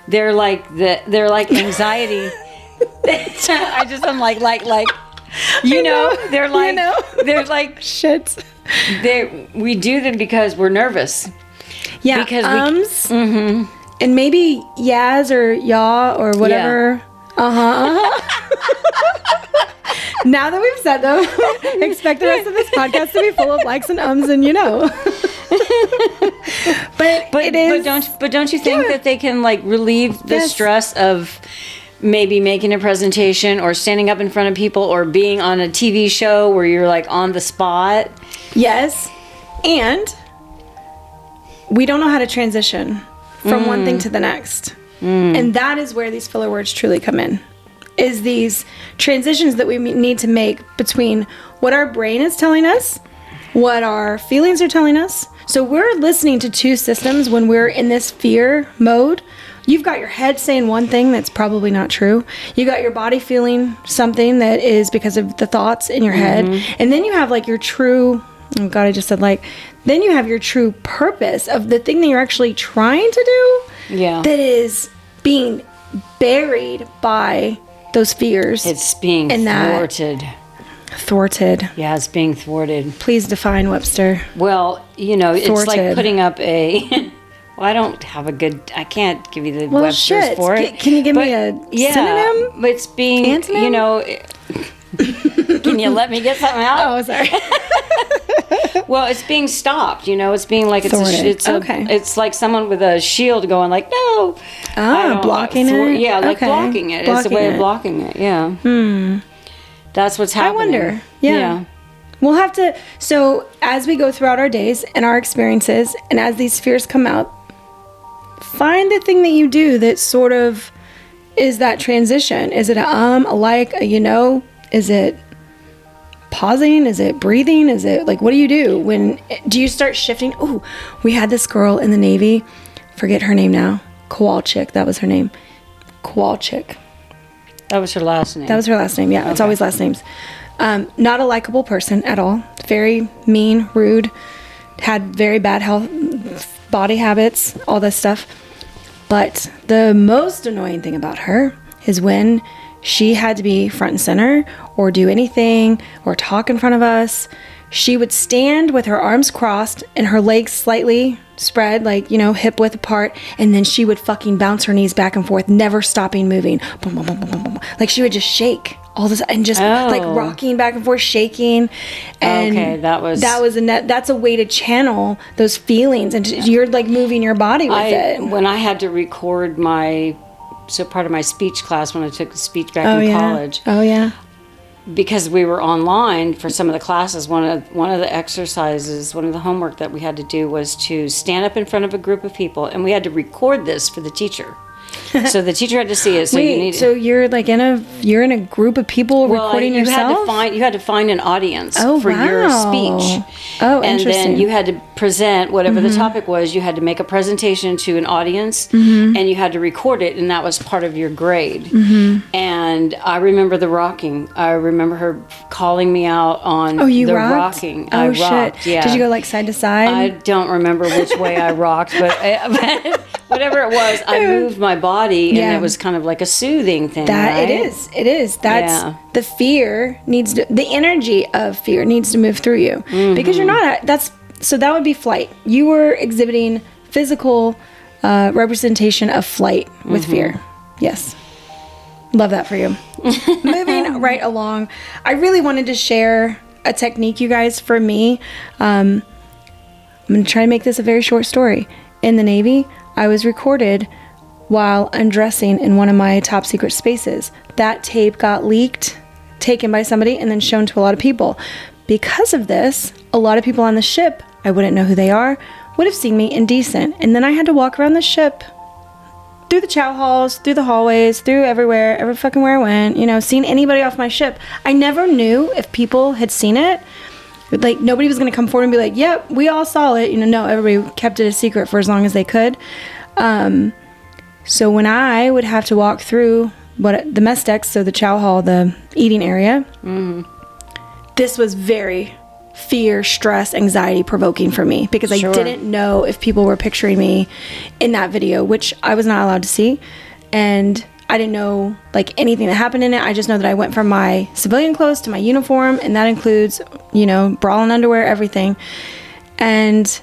They're like anxiety. I'm like, you know, they're like shit. We do them because we're nervous. Yeah, because and maybe yas or yaw or whatever. Yeah. Now that we've said them, expect the rest of this podcast to be full of likes and ums and But don't you think that they can like relieve the stress of maybe making a presentation or standing up in front of people or being on a TV show where you're like on the spot? Yes. And we don't know how to transition from one thing to the next. And that is where these filler words truly come in. Is these transitions that we need to make between what our brain is telling us, what our feelings are telling us. So we're listening to two systems when we're in this fear mode. You've got your head saying one thing that's probably not true. You got your body feeling something that is because of the thoughts in your head. And then you have like your true, oh God, I just said like, then you have your true purpose of the thing that you're actually trying to do. Yeah. That is being buried by those fears. It's being thwarted. Thwarted. Yeah, it's being thwarted. Please define Webster. Well, thwarted. It's like putting up a... Well, I can't give you the Webster's for it. Can you give me a synonym? But it's being, antonym? Can you let me get something out? Oh, sorry. Well, it's being stopped, it's being like, it's like someone with a shield going like, no. Blocking it? Yeah, like blocking it. It's a way of blocking it, yeah. That's what's happening. I wonder, yeah. We'll have to, so as we go throughout our days and our experiences, and as these fears come out, find the thing that you do that sort of is that transition. Is it a like, a Is it pausing? Is it breathing? Is it like, what do you do? Do you start shifting? Oh, we had this girl in the Navy, forget her name now, Kowalczyk, that was her name. Kowalczyk. That was her last name. That was her last name, yeah. Okay. It's always last names. Not a likable person at all. Very mean, rude, had very bad health, body habits, all this stuff. But the most annoying thing about her is when she had to be front and center or do anything or talk in front of us, she would stand with her arms crossed and her legs slightly spread, like, you know, hip width apart, and then she would fucking bounce her knees back and forth, never stopping moving. Boom, boom, boom, boom, boom, boom. Like she would just shake all this and just like rocking back and forth, shaking. And okay, that's a way to channel those feelings, and you're like moving your body with it. When I had to record part of my speech class when I took speech back in college. Oh yeah. Because we were online for some of the classes, one of the exercises, one of the homework that we had to do was to stand up in front of a group of people, and we had to record this for the teacher. So the teacher had to see it. So you're like in a group of people recording yourself? You had to find an audience for your speech. Oh, and interesting. then you had to present whatever the topic was. You had to make a presentation to an audience, and you had to record it, and that was part of your grade. And I remember the rocking. I remember her calling me out on the rocking. Oh, I shit. rocked. Yeah. Did you go like side to side? I don't remember which way I rocked, but whatever it was, I moved my body, and it was kind of like a soothing thing. Right? It is. That's the fear the energy of fear needs to move through you, because you're not. So that would be flight. You were exhibiting physical representation of flight with fear. Yes. Love that for you. Moving right along, I really wanted to share a technique, you guys. For me, I'm going to try to make this a very short story. In the Navy, I was recorded while undressing in one of my top secret spaces. That tape got leaked, taken by somebody, and then shown to a lot of people. Because of this, a lot of people on the ship, I wouldn't know who they are, would have seen me indecent. And then I had to walk around the ship, through the chow halls, through the hallways, through everywhere, every fucking where I went, you know, seeing anybody off my ship. I never knew if people had seen it. Like, nobody was going to come forward and be like, yep, we all saw it. You know, no, everybody kept it a secret for as long as they could. So when I would have to walk through the mess decks, so the chow hall, the eating area, this was very fear, stress, anxiety provoking for me, because I didn't know if people were picturing me in that video, which I was not allowed to see. And I didn't know like anything that happened in it. I just know that I went from my civilian clothes to my uniform, and that includes, you know, bra and underwear, everything. And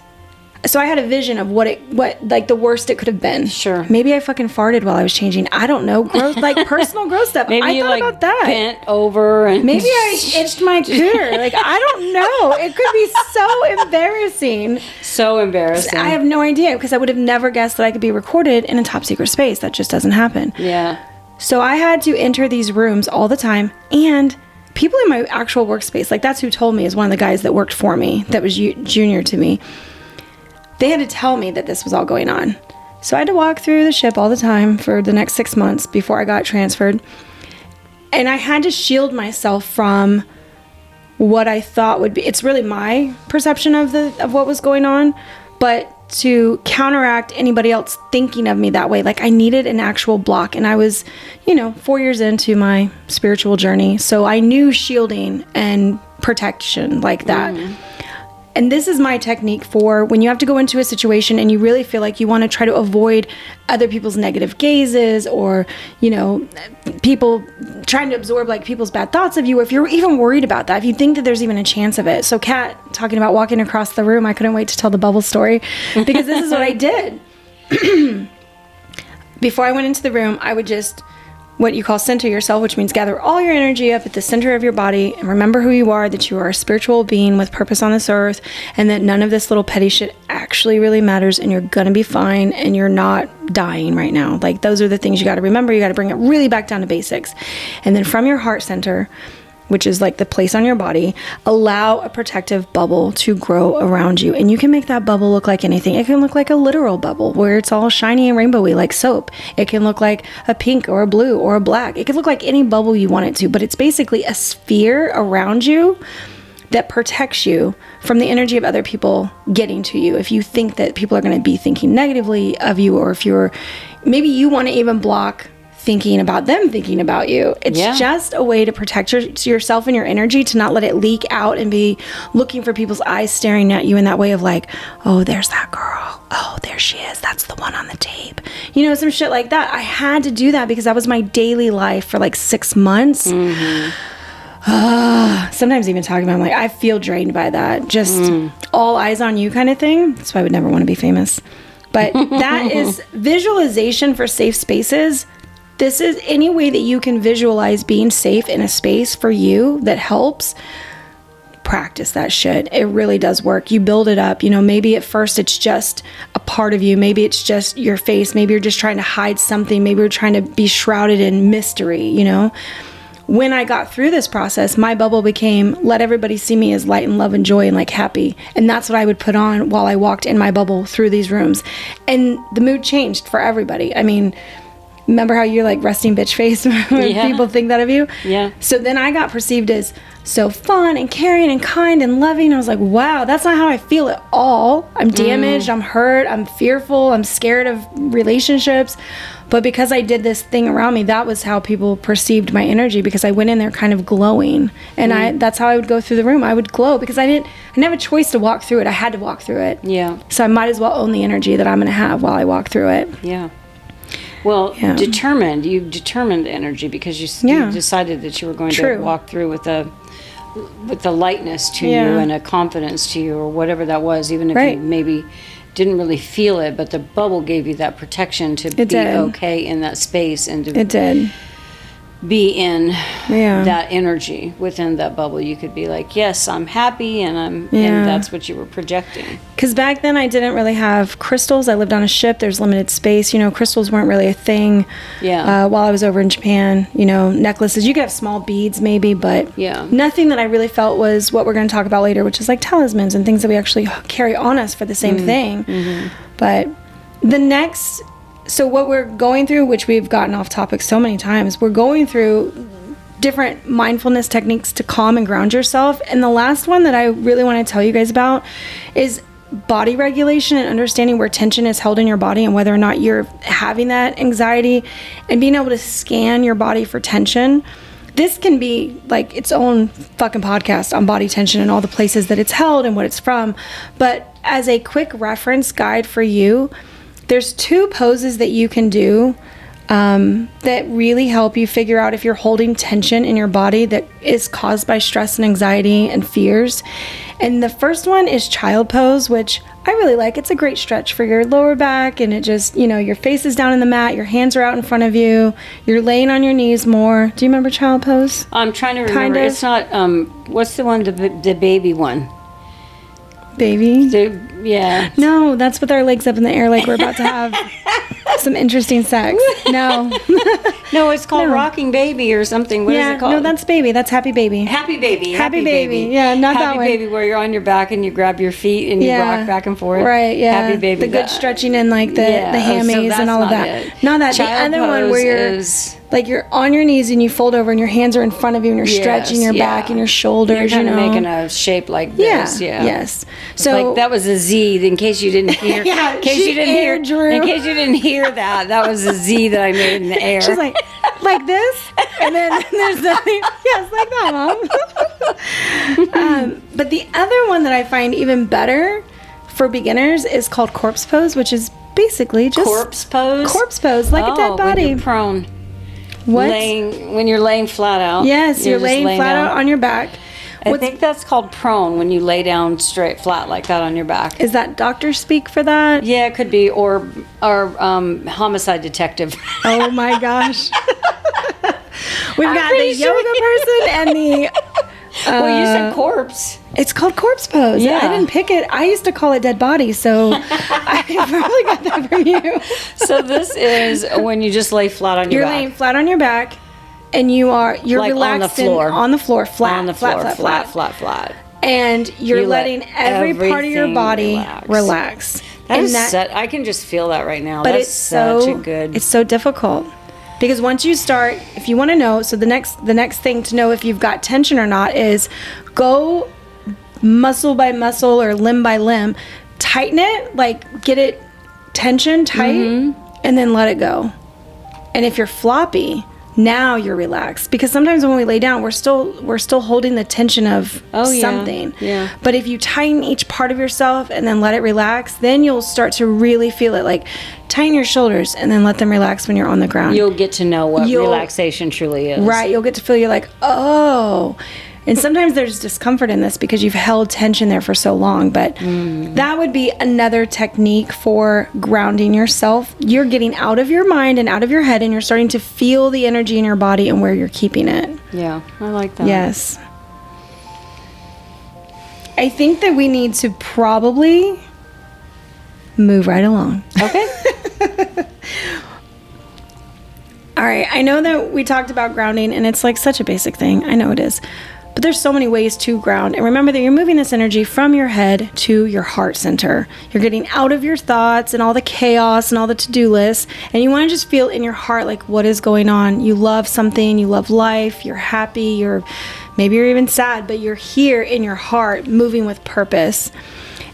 so I had a vision of what like the worst it could have been. Sure. Maybe I fucking farted while I was changing. I don't know. Growth, like personal growth stuff. Maybe I thought about that. Bent over and maybe I itched my cooter. Like, I don't know. It could be so embarrassing. So embarrassing. I have no idea, because I would have never guessed that I could be recorded in a top secret space. That just doesn't happen. Yeah. So I had to enter these rooms all the time, and people in my actual workspace, like that's who told me, is one of the guys that worked for me, that was junior to me. They had to tell me that this was all going on. So I had to walk through the ship all the time for the next 6 months before I got transferred. And I had to shield myself from what I thought would be, it's really my perception of what was going on, but to counteract anybody else thinking of me that way, like I needed an actual block. And I was, 4 years into my spiritual journey, so I knew shielding and protection like that. And this is my technique for when you have to go into a situation and you really feel like you want to try to avoid other people's negative gazes, or, people trying to absorb like people's bad thoughts of you, or if you're even worried about that, if you think that there's even a chance of it. So Kat, talking about walking across the room, I couldn't wait to tell the bubble story, because this is what I did. Before I went into the room, I would just, what you call center yourself, which means gather all your energy up at the center of your body and remember who you are, that you are a spiritual being with purpose on this earth, and that none of this little petty shit actually really matters, and you're gonna be fine, and you're not dying right now. Like, those are the things you got to remember. You got to bring it really back down to basics. And then from your heart center, which is like the place on your body, allow a protective bubble to grow around you. And you can make that bubble look like anything. It can look like a literal bubble where it's all shiny and rainbowy like soap. It can look like a pink or a blue or a black. It can look like any bubble you want it to, but it's basically a sphere around you that protects you from the energy of other people getting to you. If you think that people are going to be thinking negatively of you, or if maybe you want to even block thinking about them thinking about you. It's just a way to protect yourself and your energy, to not let it leak out and be looking for people's eyes staring at you in that way of like, oh, there's that girl. Oh, there she is. That's the one on the tape. You know, some shit like that. I had to do that because that was my daily life for like 6 months. Sometimes even talking about it, I'm like, I feel drained by that. Just all eyes on you kind of thing. That's why I would never want to be famous. But that is visualization for safe spaces. This is any way that you can visualize being safe in a space for you that helps. Practice that shit. It really does work. You build it up. You know, maybe at first it's just a part of you. Maybe it's just your face. Maybe you're just trying to hide something. Maybe you're trying to be shrouded in mystery, you know? When I got through this process, my bubble became, let everybody see me as light and love and joy and like happy. And that's what I would put on while I walked in my bubble through these rooms. And the mood changed for everybody. I mean, remember how you're like resting bitch face when people think that of you? Yeah. So then I got perceived as so fun and caring and kind and loving. I was like, wow, that's not how I feel at all. I'm damaged. I'm hurt. I'm fearful. I'm scared of relationships. But because I did this thing around me, that was how people perceived my energy, because I went in there kind of glowing. And that's how I would go through the room. I would glow because I didn't have a choice to walk through it. I had to walk through it. Yeah. So I might as well own the energy that I'm going to have while I walk through it. Yeah. Well, you determined the energy because you decided that you were going to walk through with the lightness to you and a confidence to you, or whatever that was, even if you maybe didn't really feel it, but the bubble gave you that protection to be okay in that space and to be in that energy within that bubble. You could be like, yes, I'm happy, and that's what you were projecting. Because back then I didn't really have crystals. I lived on a ship. There's limited space. You know, crystals weren't really a thing. While I was over in Japan, you know, necklaces. You could have small beads maybe, but nothing that I really felt was what we're going to talk about later, which is like talismans and things that we actually carry on us for the same thing. But the next... So what we're going through, which we've gotten off topic so many times, we're going through different mindfulness techniques to calm and ground yourself. And the last one that I really want to tell you guys about is body regulation and understanding where tension is held in your body and whether or not you're having that anxiety, and being able to scan your body for tension. This can be like its own fucking podcast on body tension and all the places that it's held and what it's from. But as a quick reference guide for you, there's 2 poses that you can do that really help you figure out if you're holding tension in your body that is caused by stress and anxiety and fears. And the first one is child pose, which I really like. It's a great stretch for your lower back, and it just, you know, your face is down in the mat, your hands are out in front of you, you're laying on your knees more. Do you remember child pose? I'm trying to remember. Kind of. It's not, what's the one, the baby one? Baby? Yeah. No, that's with our legs up in the air like we're about to have some interesting sex. No. No, it's called rocking baby or something. What is it called? No, that's baby. That's happy baby. Happy baby. Happy baby. Yeah, not that one. Happy baby, where you're on your back and you grab your feet and you rock back and forth. Right, yeah. Happy baby. The good stretching and like the hammies and all of that. Not that. The other one where you're like you're on your knees and you fold over and your hands are in front of you and you're stretching your back and your shoulders. You're kind of making a shape like this. Yeah. Yes. So like that was a Z. In case you didn't hear. In case you didn't hear that, that was a Z that I made in the air. She's like this, and then there's nothing. Yes, like that, Mom. But the other one that I find even better for beginners is called corpse pose, which is basically just corpse pose. Corpse pose, like a dead body. When you're prone. What? When you're laying flat out. Yes, you're laying flat out on your back. I think that's called prone, when you lay down straight flat like that on your back. Is that doctor speak for that? Yeah, it could be, or homicide detective. Oh my gosh. We've got the yoga person and the... well, you said corpse. It's called corpse pose. Yeah. I didn't pick it. I used to call it dead body, so I probably got that from you. So this is when you just lay flat on your back. You're laying flat on your back, and you're like relaxed on the floor, flat. And you're letting every part of your body relax. I can just feel that right now. But it's so difficult. Because once you start, if you want to know, so the next thing to know if you've got tension or not is go muscle by muscle or limb by limb, tighten it, like get it tension tight, and then let it go. And if you're floppy, now you're relaxed, because sometimes when we lay down, we're still holding the tension of something. Yeah. But if you tighten each part of yourself and then let it relax, then you'll start to really feel it. Like, tighten your shoulders and then let them relax when you're on the ground. You'll get to know what relaxation truly is. Right. You'll get to feel, you're like, oh. And sometimes there's discomfort in this because you've held tension there for so long. But that would be another technique for grounding yourself. You're getting out of your mind and out of your head, and you're starting to feel the energy in your body and where you're keeping it. Yeah, I like that. Yes. I think that we need to probably move right along. Okay. All right. I know that we talked about grounding, and it's like such a basic thing. I know it is. But there's so many ways to ground. And remember that you're moving this energy from your head to your heart center. You're getting out of your thoughts and all the chaos and all the to-do lists. And you want to just feel in your heart, like, what is going on? You love something. You love life. You're happy. Maybe you're even sad, but you're here in your heart, moving with purpose.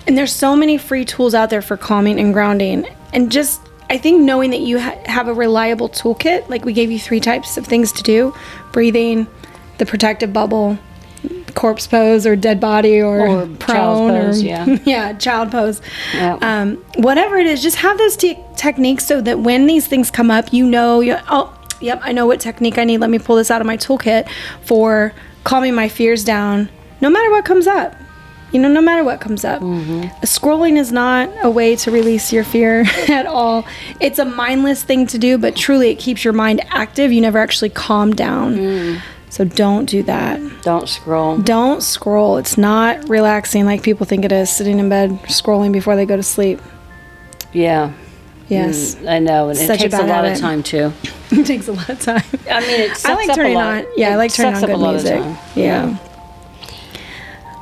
And there's so many free tools out there for calming and grounding. And just, I think knowing that you have a reliable toolkit, like we gave you 3 types of things to do: breathing, the protective bubble, corpse pose, or dead body, or prone, pose, child pose. Yeah. Whatever it is, just have those techniques so that when these things come up, I know what technique I need. Let me pull this out of my toolkit for calming my fears down, no matter what comes up. No matter what comes up. Scrolling is not a way to release your fear at all. It's a mindless thing to do, but truly it keeps your mind active. You never actually calm down. So don't do that. Don't scroll. Don't scroll. It's not relaxing like people think it is, sitting in bed scrolling before they go to sleep. Yeah. Yes. I know. And it takes a lot of time, too. It takes a lot of time. I mean, it sucks I like up turning a lot. on. Yeah, I like turning on good music. Yeah.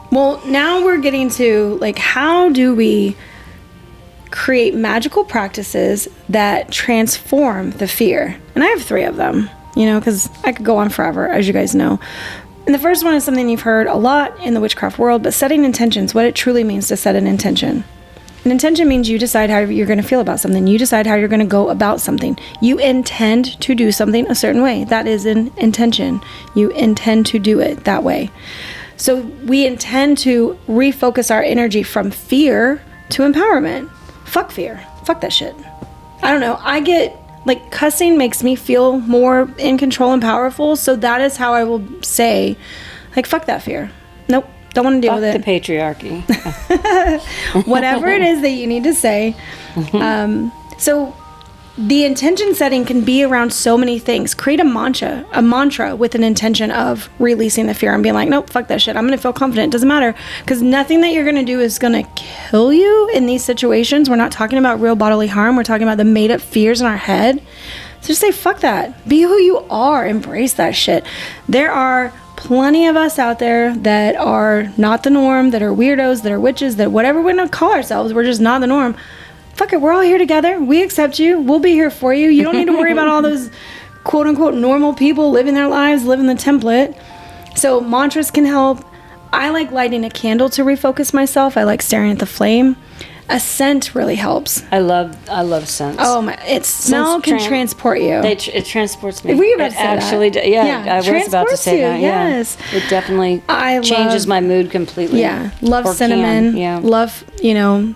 Well, now we're getting to, like, how do we create magical practices that transform the fear? And I have 3 of them, because I could go on forever, as you guys know. And the first one is something you've heard a lot in the witchcraft world, but setting intentions, what it truly means to set an intention. An intention means you decide how you're going to feel about something. You decide how you're going to go about something. You intend to do something a certain way. That is an intention. You intend to do it that way. So we intend to refocus our energy from fear to empowerment. Fuck fear. Fuck that shit. I don't know. I get, like, cussing makes me feel more in control and powerful. So that is how I will say, like, fuck that fear. Nope. Don't want to deal with it. Fuck the patriarchy. Whatever it is that you need to say. So the intention setting can be around so many things. Create a mantra with an intention of releasing the fear and being like, nope, fuck that shit. I'm going to feel confident. It doesn't matter, because nothing that you're going to do is going to kill you in these situations. We're not talking about real bodily harm. We're talking about the made up fears in our head. So just say, fuck that. Be who you are. Embrace that shit. There are plenty of us out there that are not the norm, that are weirdos, that are witches, that whatever we're going to call ourselves, we're just not the norm. Fuck it, we're all here together. We accept you. We'll be here for you. You don't need to worry about all those quote unquote normal people living their lives, living the template. So mantras can help. I like lighting a candle to refocus myself. I like staring at the flame. A scent really helps. I love scents. Oh my! Smell can transport you. It transports me. Were you about to say actually that? Yeah, I was about to say that. Yes, yeah. It definitely changes my mood completely. Yeah, love cinnamon. Yeah, love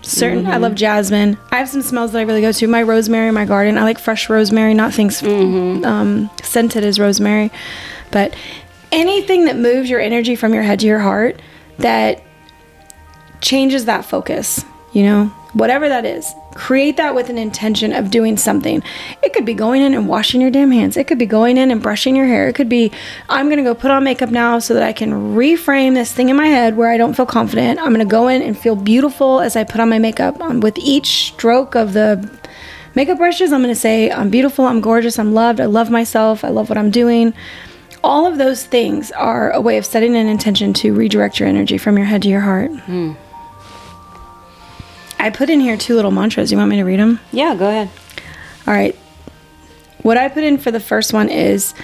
certain. I love jasmine. I have some smells that I really go to. My rosemary in my garden. I like fresh rosemary, not things scented as rosemary, but anything that moves your energy from your head to your heart that changes that focus. Whatever that is, create that with an intention of doing something. It could be going in and washing your damn hands. It could be going in and brushing your hair. It could be, I'm going to go put on makeup now so that I can reframe this thing in my head where I don't feel confident. I'm going to go in and feel beautiful as I put on my makeup. With each stroke of the makeup brushes, I'm going to say, I'm beautiful, I'm gorgeous, I'm loved, I love myself, I love what I'm doing. All of those things are a way of setting an intention to redirect your energy from your head to your heart. I put in here 2 little mantras. You want me to read them? Yeah, go ahead. All right. What I put in for the first one is,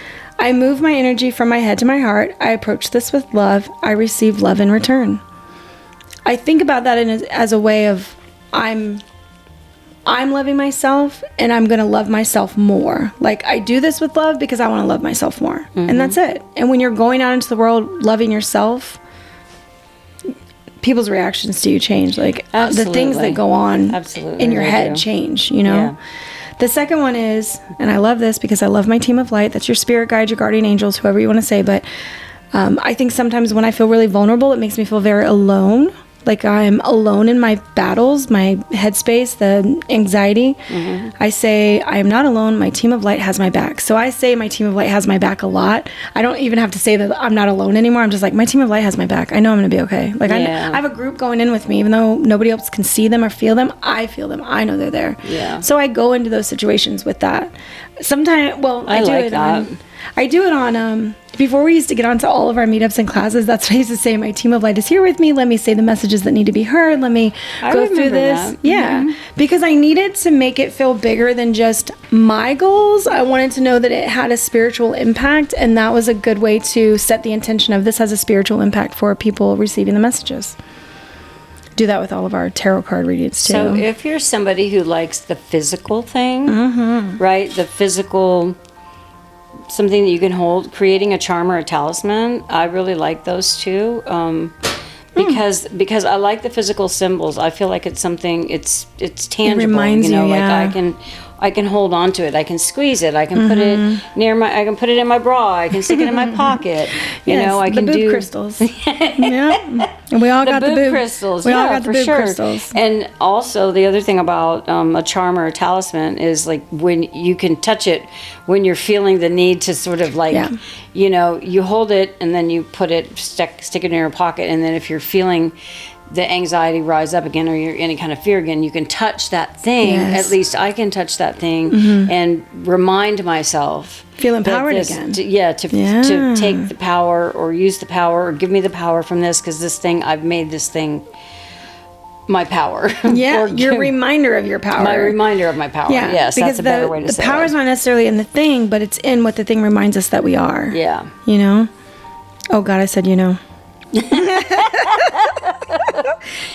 I move my energy from my head to my heart. I approach this with love. I receive love in return. I think about that as a way of, I'm I'm loving myself and I'm going to love myself more. Like, I do this with love because I want to love myself more. And that's it. And when you're going out into the world loving yourself, people's reactions to you change. Like, the things that go on in your head change, you know? Yeah. The second one is, and I love this because I love my team of light. That's your spirit guide, your guardian angels, whoever you want to say. But I think sometimes when I feel really vulnerable, it makes me feel very alone. Like I'm alone in my battles, my headspace, the anxiety. I say, I am not alone. My team of light has my back. So I say my team of light has my back a lot. I don't even have to say that I'm not alone anymore. I'm just like, my team of light has my back. I know I'm going to be okay. Like I have a group going in with me, even though nobody else can see them or feel them. I feel them. I know they're there. Yeah. So I go into those situations with that. Sometimes, well, I do it on, before we used to get onto all of our meetups and classes, that's what I used to say, my team of light is here with me. Let me say the messages that need to be heard. Let me go through this. That. Yeah. Because I needed to make it feel bigger than just my goals. I wanted to know that it had a spiritual impact. And that was a good way to set the intention of this has a spiritual impact for people receiving the messages. Do that with all of our tarot card readings too. So if you're somebody who likes the physical thing, right? The physical, something that you can hold, creating a charm or a talisman, I really like those too. Because I like the physical symbols. I feel like it's something, it's tangible. It reminds you, like I can hold on to it. I can squeeze it. I can put it I can put it in my bra. I can stick it in my pocket. You know, I can do boob crystals. Yeah. And we all got the boob crystals. We all got the boob crystals. And also the other thing about a charm or a talisman is like when you can touch it when you're feeling the need to sort of like, you know, you hold it and then you put it, stick it in your pocket. And then if you're feeling the anxiety rise up again or you're any kind of fear again, you can touch that thing. At least I can touch that thing and remind myself. Feel empowered again. To take the power or use the power or give me the power from this because this thing, I've made this thing my power. Yeah, your reminder of your power. My reminder of my power. Yeah, yes, that's a better way to say it. The power's not necessarily in the thing, but it's in what the thing reminds us that we are. Yeah. You know? Oh, God, I said you know.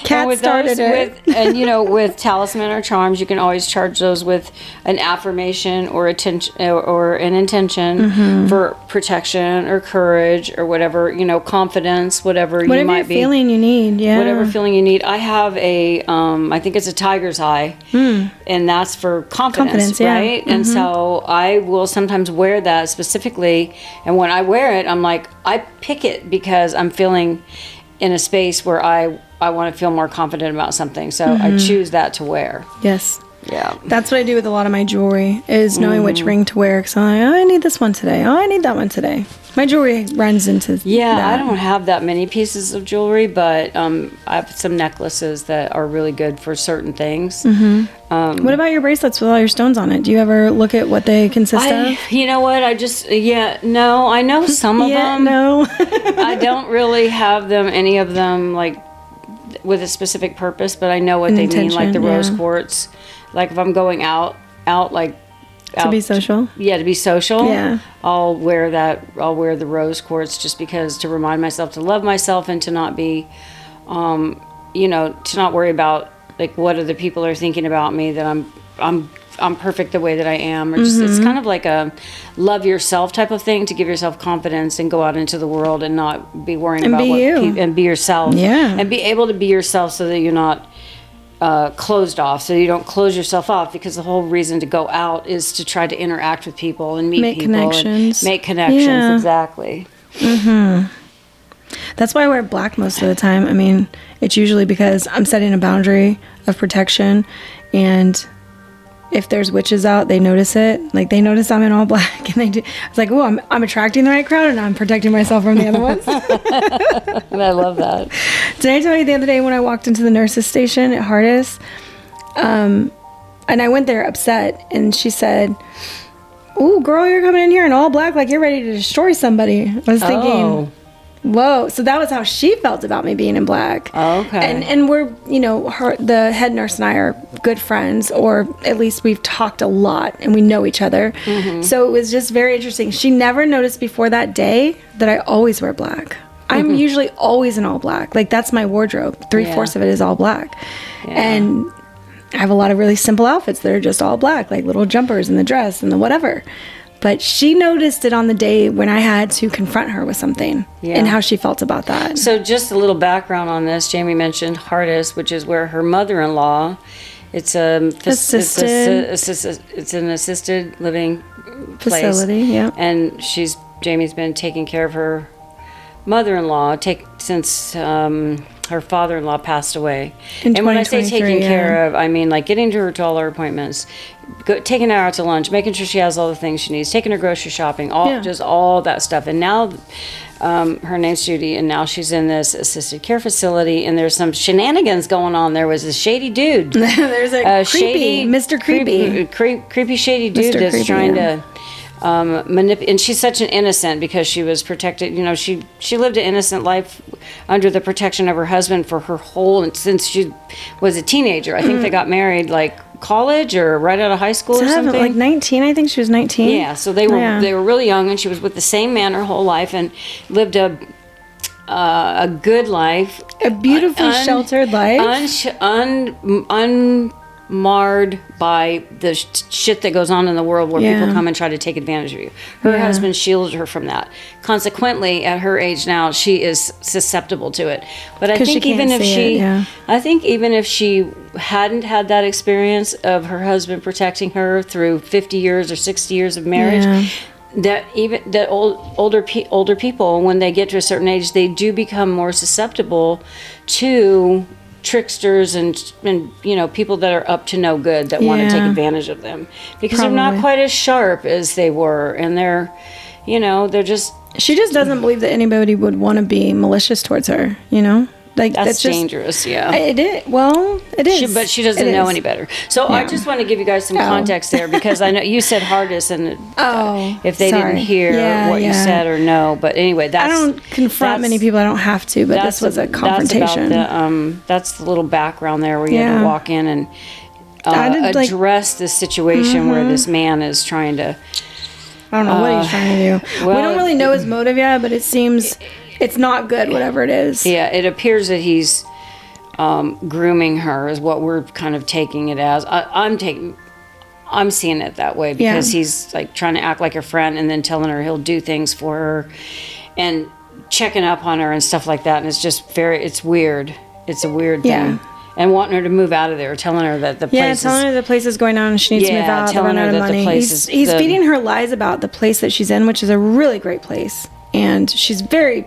Cat started it. And you know, with talisman or charms, you can always charge those with an affirmation or an intention for protection or courage or whatever, you know, confidence, whatever you might be feeling you need. Yeah, whatever feeling you need. I have a I think it's a tiger's eye, and that's for confidence, right? And so I will sometimes wear that specifically, and when I wear it, I'm like, I pick it because I'm feeling in a space where I want to feel more confident about something. So I choose that to wear. Yes. Yeah. That's what I do with a lot of my jewelry is knowing which ring to wear. Because I'm like, oh, I need this one today. Oh, I need that one today. My jewelry runs into that. I don't have that many pieces of jewelry, but I have some necklaces that are really good for certain things. What about your bracelets with all your stones on it? Do you ever look at what they consist of? You know what? I just, no, I know some of them. No. I don't really have them, any of them, like, with a specific purpose, but I know what they mean, like the rose quartz. Like, if I'm going out, like, to be social? Yeah, to be social. Yeah. I'll wear that. I'll wear the rose quartz just because to remind myself to love myself and to not be, you know, to not worry about, like, what other people are thinking about me, that I'm perfect the way that I am. Or just, it's kind of like a love yourself type of thing, to give yourself confidence and go out into the world and not be worrying about what people, and be yourself. Yeah. And be able to be yourself so that you're not closed off, so you don't close yourself off, because the whole reason to go out is to try to interact with people and meet people connections. And make connections. Yeah. Exactly. That's why I wear black most of the time. I mean, it's usually because I'm setting a boundary of protection, and if there's witches out, they notice it. Like, they notice I'm in all black, and they do. It's like, oh, I'm attracting the right crowd, and I'm protecting myself from the other ones. And I love that. Did I tell you the other day when I walked into the nurse's station at Hardis, and I went there upset, and she said, "Ooh, girl, you're coming in here in all black like you're ready to destroy somebody." I was thinking, whoa. So that was how she felt about me being in black. Oh, okay. And we're, you know, the head nurse and I are good friends, or at least we've talked a lot and we know each other. So it was just very interesting. She never noticed before that day that I always wear black. I'm usually always in all black. Like, that's my wardrobe. 3/4 of it is all black. Yeah. And I have a lot of really simple outfits that are just all black, like little jumpers and the dress and the whatever. But she noticed it on the day when I had to confront her with something and how she felt about that. So just a little background on this. Jamie mentioned Hardest, which is where her mother-in-law, it's an assisted living place. Facility, yeah. And Jamie's been taking care of her mother-in-law since her father-in-law passed away. And when I say taking care of, I mean like getting her to all her appointments, taking her out to lunch, making sure she has all the things she needs, taking her grocery shopping, just all that stuff. And now her name's Judy, and now she's in this assisted care facility, and there's some shenanigans going on. There was a shady dude. There's a creepy, Mr. Creepy. Creepy shady dude that's trying to manipulate. And she's such an innocent because she was protected. You know, she lived an innocent life under the protection of her husband for her since she was a teenager. I think they got married like college or right out of high school or something. Like 19, I think she was 19. Yeah, so they were really young, and she was with the same man her whole life and lived a good life, a beautifully sheltered life, unmarred by the shit that goes on in the world where people come and try to take advantage of you. Her husband shielded her from that. Consequently, at her age now, she is susceptible to it. But I think even if she hadn't had that experience of her husband protecting her through 50 years or 60 years of marriage, that older people, when they get to a certain age, they do become more susceptible to tricksters and you know, people that are up to no good that want to take advantage of them because they're not quite as sharp as they were, and they're just. She just doesn't believe that anybody would want to be malicious towards her, you know? Like that's dangerous, It is. Well, it is. But she doesn't know any better. So I just want to give you guys some context there, because I know you said Hardest, and if they didn't hear what you said or know. But anyway, I don't confront many people. I don't have to, but this was a confrontation. That's the little background there where you had to walk in and address this situation where this man is trying to. I don't know what he's trying to do. Well, we don't really know his motive yet, but it seems it's not good, whatever it is. Yeah, it appears that he's grooming her is what we're kind of taking it as. I'm seeing it that way because he's like trying to act like a friend and then telling her he'll do things for her and checking up on her and stuff like that. And it's just it's weird. It's a weird thing. And wanting her to move out of there, telling her that the place telling her the place is going on and she needs to move out, telling her that money. The place he's feeding her lies about the place that she's in, which is a really great place. And she's very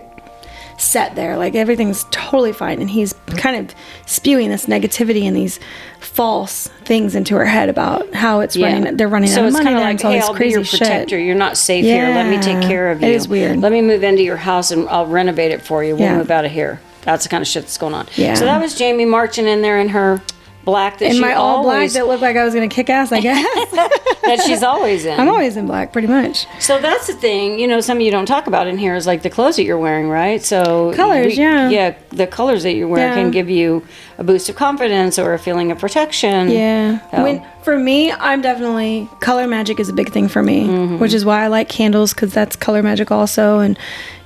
set there, like everything's totally fine, and he's kind of spewing this negativity and these false things into her head about how it's running. They're running out of money. So it's kind of like, hey, I'll be your protector. You're not safe here. Let me take care of you. It is weird. Let me move into your house and I'll renovate it for you. We'll move out of here. That's the kind of shit that's going on. Yeah. So that was Jamie marching in there in her black that all black that looked like I was going to kick ass, I guess. That she's always in. I'm always in black, pretty much. So that's the thing, some of you don't talk about in here is like the clothes that you're wearing, right? So colors, Yeah, the colors that you wear can give you a boost of confidence or a feeling of protection. Yeah. So. For me, I'm definitely, color magic is a big thing for me, which is why I like candles, because that's color magic also. And,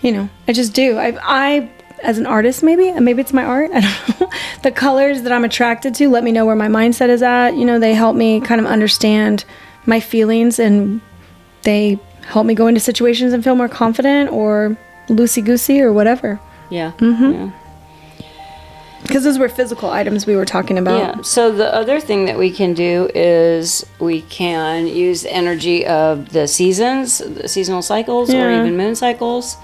I just do. I as an artist, maybe it's my art, I don't know. The colors that I'm attracted to let me know where my mindset is at. They help me kind of understand my feelings, and they help me go into situations and feel more confident or loosey-goosey or whatever. Yeah. Yeah. Because those were physical items we were talking about. Yeah. So the other thing that we can do is we can use the energy of the seasons, the seasonal cycles, or even moon cycles.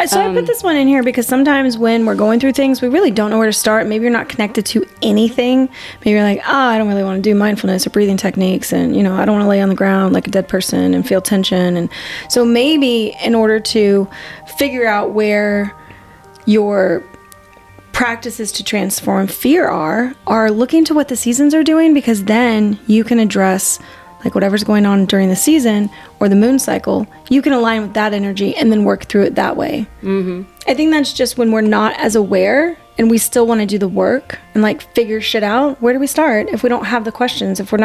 So I put this one in here because sometimes when we're going through things, we really don't know where to start. Maybe you're not connected to anything. Maybe you're like, I don't really want to do mindfulness or breathing techniques. And, I don't want to lay on the ground like a dead person and feel tension. And so maybe in order to figure out where your practices to transform fear are looking to what the seasons are doing, because then you can address like whatever's going on during the season or the moon cycle, you can align with that energy and then work through it that way. I think that's just when we're not as aware and we still want to do the work and like figure shit out. Where do we start if we don't have the questions? If we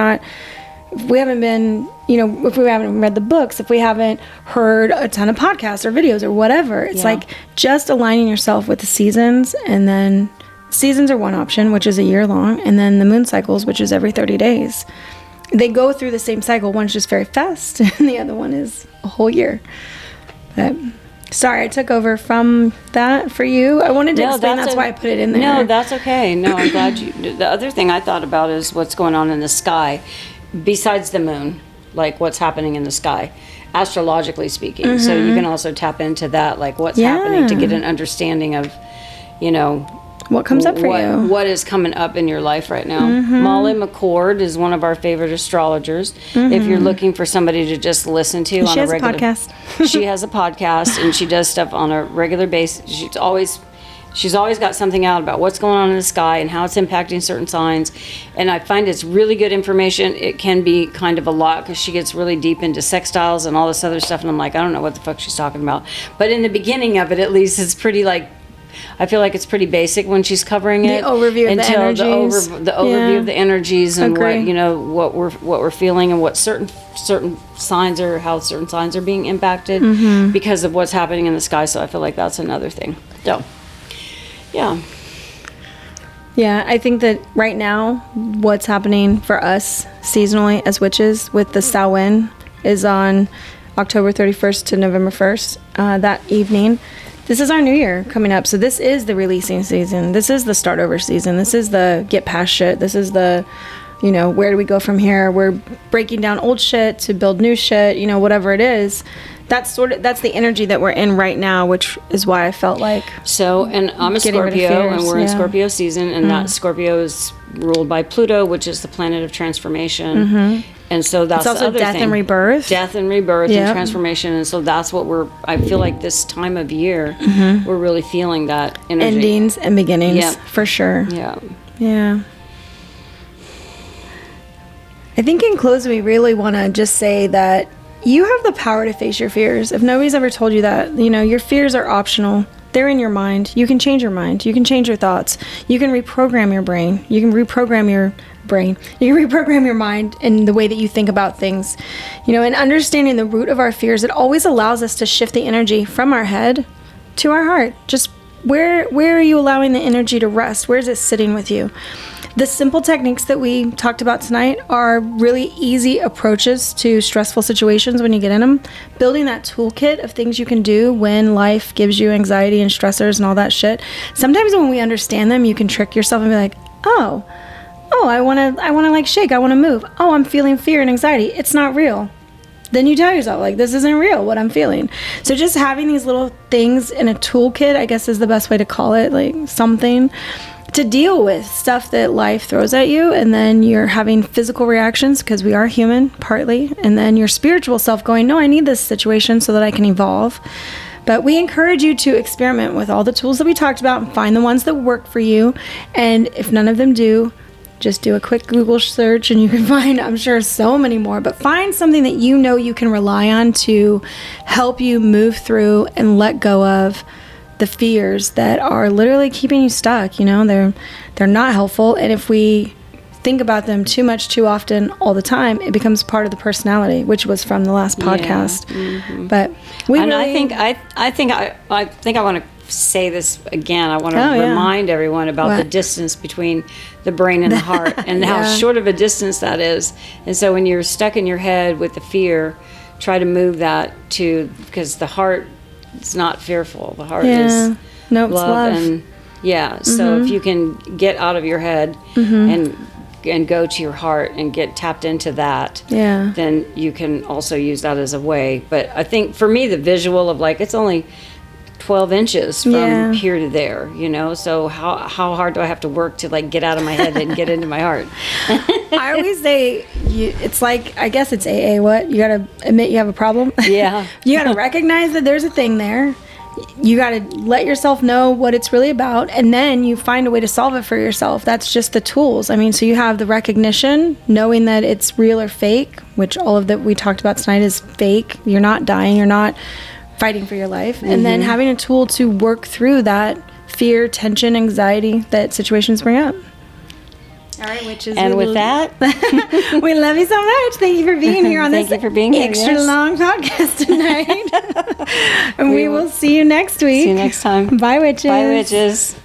haven't been, if we haven't read the books, if we haven't heard a ton of podcasts or videos or whatever, it's like just aligning yourself with the seasons and then seasons are one option, which is a year long, and then the moon cycles, which is every 30 days. They go through the same cycle. One's just very fast, and the other one is a whole year. But sorry, I took over from that for you. I wanted to explain. That's why I put it in there. No, that's okay. No, I'm glad you. The other thing I thought about is what's going on in the sky, besides the moon, like what's happening in the sky, astrologically speaking. So you can also tap into that, like what's happening, to get an understanding of, what comes up for you. What is coming up in your life right now. Molly McCord is one of our favorite astrologers. If you're looking for somebody to just listen to on a regular podcast. She has a podcast, and she does stuff on a regular basis. She's always got something out about what's going on in the sky and how it's impacting certain signs. And I find it's really good information. It can be kind of a lot because she gets really deep into sextiles and all this other stuff. And I'm like, I don't know what the fuck she's talking about. But in the beginning of it, at least, it's pretty I feel like it's pretty basic when she's covering it. The overview of the energies. The overview of the energies and what we're feeling and what certain signs are, how certain signs are being impacted because of what's happening in the sky. So I feel like that's another thing. So, yeah. Yeah, I think that right now, what's happening for us seasonally as witches with the Samhain is on October 31st to November 1st, that evening. This is our new year coming up. So this is the releasing season. This is the start over season. This is the get past shit. This is the, where do we go from here? We're breaking down old shit to build new shit, whatever it is. That's the energy that we're in right now, which is why I felt like. So, and I'm a Scorpio, and we're in Scorpio season, and that Scorpio is ruled by Pluto, which is the planet of transformation. And so that's also the other death thing. and rebirth. Death and rebirth and transformation. And so that's what I feel like this time of year, we're really feeling that energy. Endings and beginnings, for sure. Yeah. Yeah. I think in closing, we really want to just say that you have the power to face your fears. If nobody's ever told you that, your fears are optional. They're in your mind. You can change your mind. You can change your thoughts. You can reprogram your brain. You can reprogram your brain. You can reprogram your mind and the way that you think about things. And understanding the root of our fears, it always allows us to shift the energy from our head to our heart. Just where are you allowing the energy to rest? Where is it sitting with you? The simple techniques that we talked about tonight are really easy approaches to stressful situations when you get in them. Building that toolkit of things you can do when life gives you anxiety and stressors and all that shit. Sometimes when we understand them, you can trick yourself and be like, oh, I want to shake. I want to move. Oh, I'm feeling fear and anxiety. It's not real. Then you tell yourself, this isn't real, what I'm feeling. So just having these little things in a toolkit, I guess is the best way to call it, something to deal with stuff that life throws at you, and then you're having physical reactions because we are human partly, and then your spiritual self going, no, I need this situation so that I can evolve. But we encourage you to experiment with all the tools that we talked about and find the ones that work for you. And if none of them do, just do a quick Google search and you can find, I'm sure, so many more. But find something that you can rely on to help you move through and let go of the fears that are literally keeping you stuck. They're not helpful, and if we think about them too much, too often, all the time, it becomes part of the personality, which was from the last podcast. But I think I want to say this again. I want to remind everyone about the distance between the brain and the heart, and how short of a distance that is. And so when you're stuck in your head with the fear, try to move that because the heart, it's not fearful. The heart is love. And so if you can get out of your head and go to your heart and get tapped into that, then you can also use that as a way. But I think for me, the visual of it's only 12 inches from here to there, so how hard do I have to work to get out of my head and get into my heart? I always say it's I guess it's AA. What? You gotta admit you have a problem. Yeah. You gotta recognize that there's a thing there. You gotta let yourself know what it's really about, and then you find a way to solve it for yourself. That's just the tools. So you have the recognition, knowing that it's real or fake, which all of that we talked about tonight is fake. You're not dying. You're not fighting for your life. And then having a tool to work through that fear, tension, anxiety that situations bring up. All right, witches. And with that, we love you so much. Thank you for being here on this extra long podcast tonight. And we will see you next week. See you next time. Bye, witches. Bye, witches.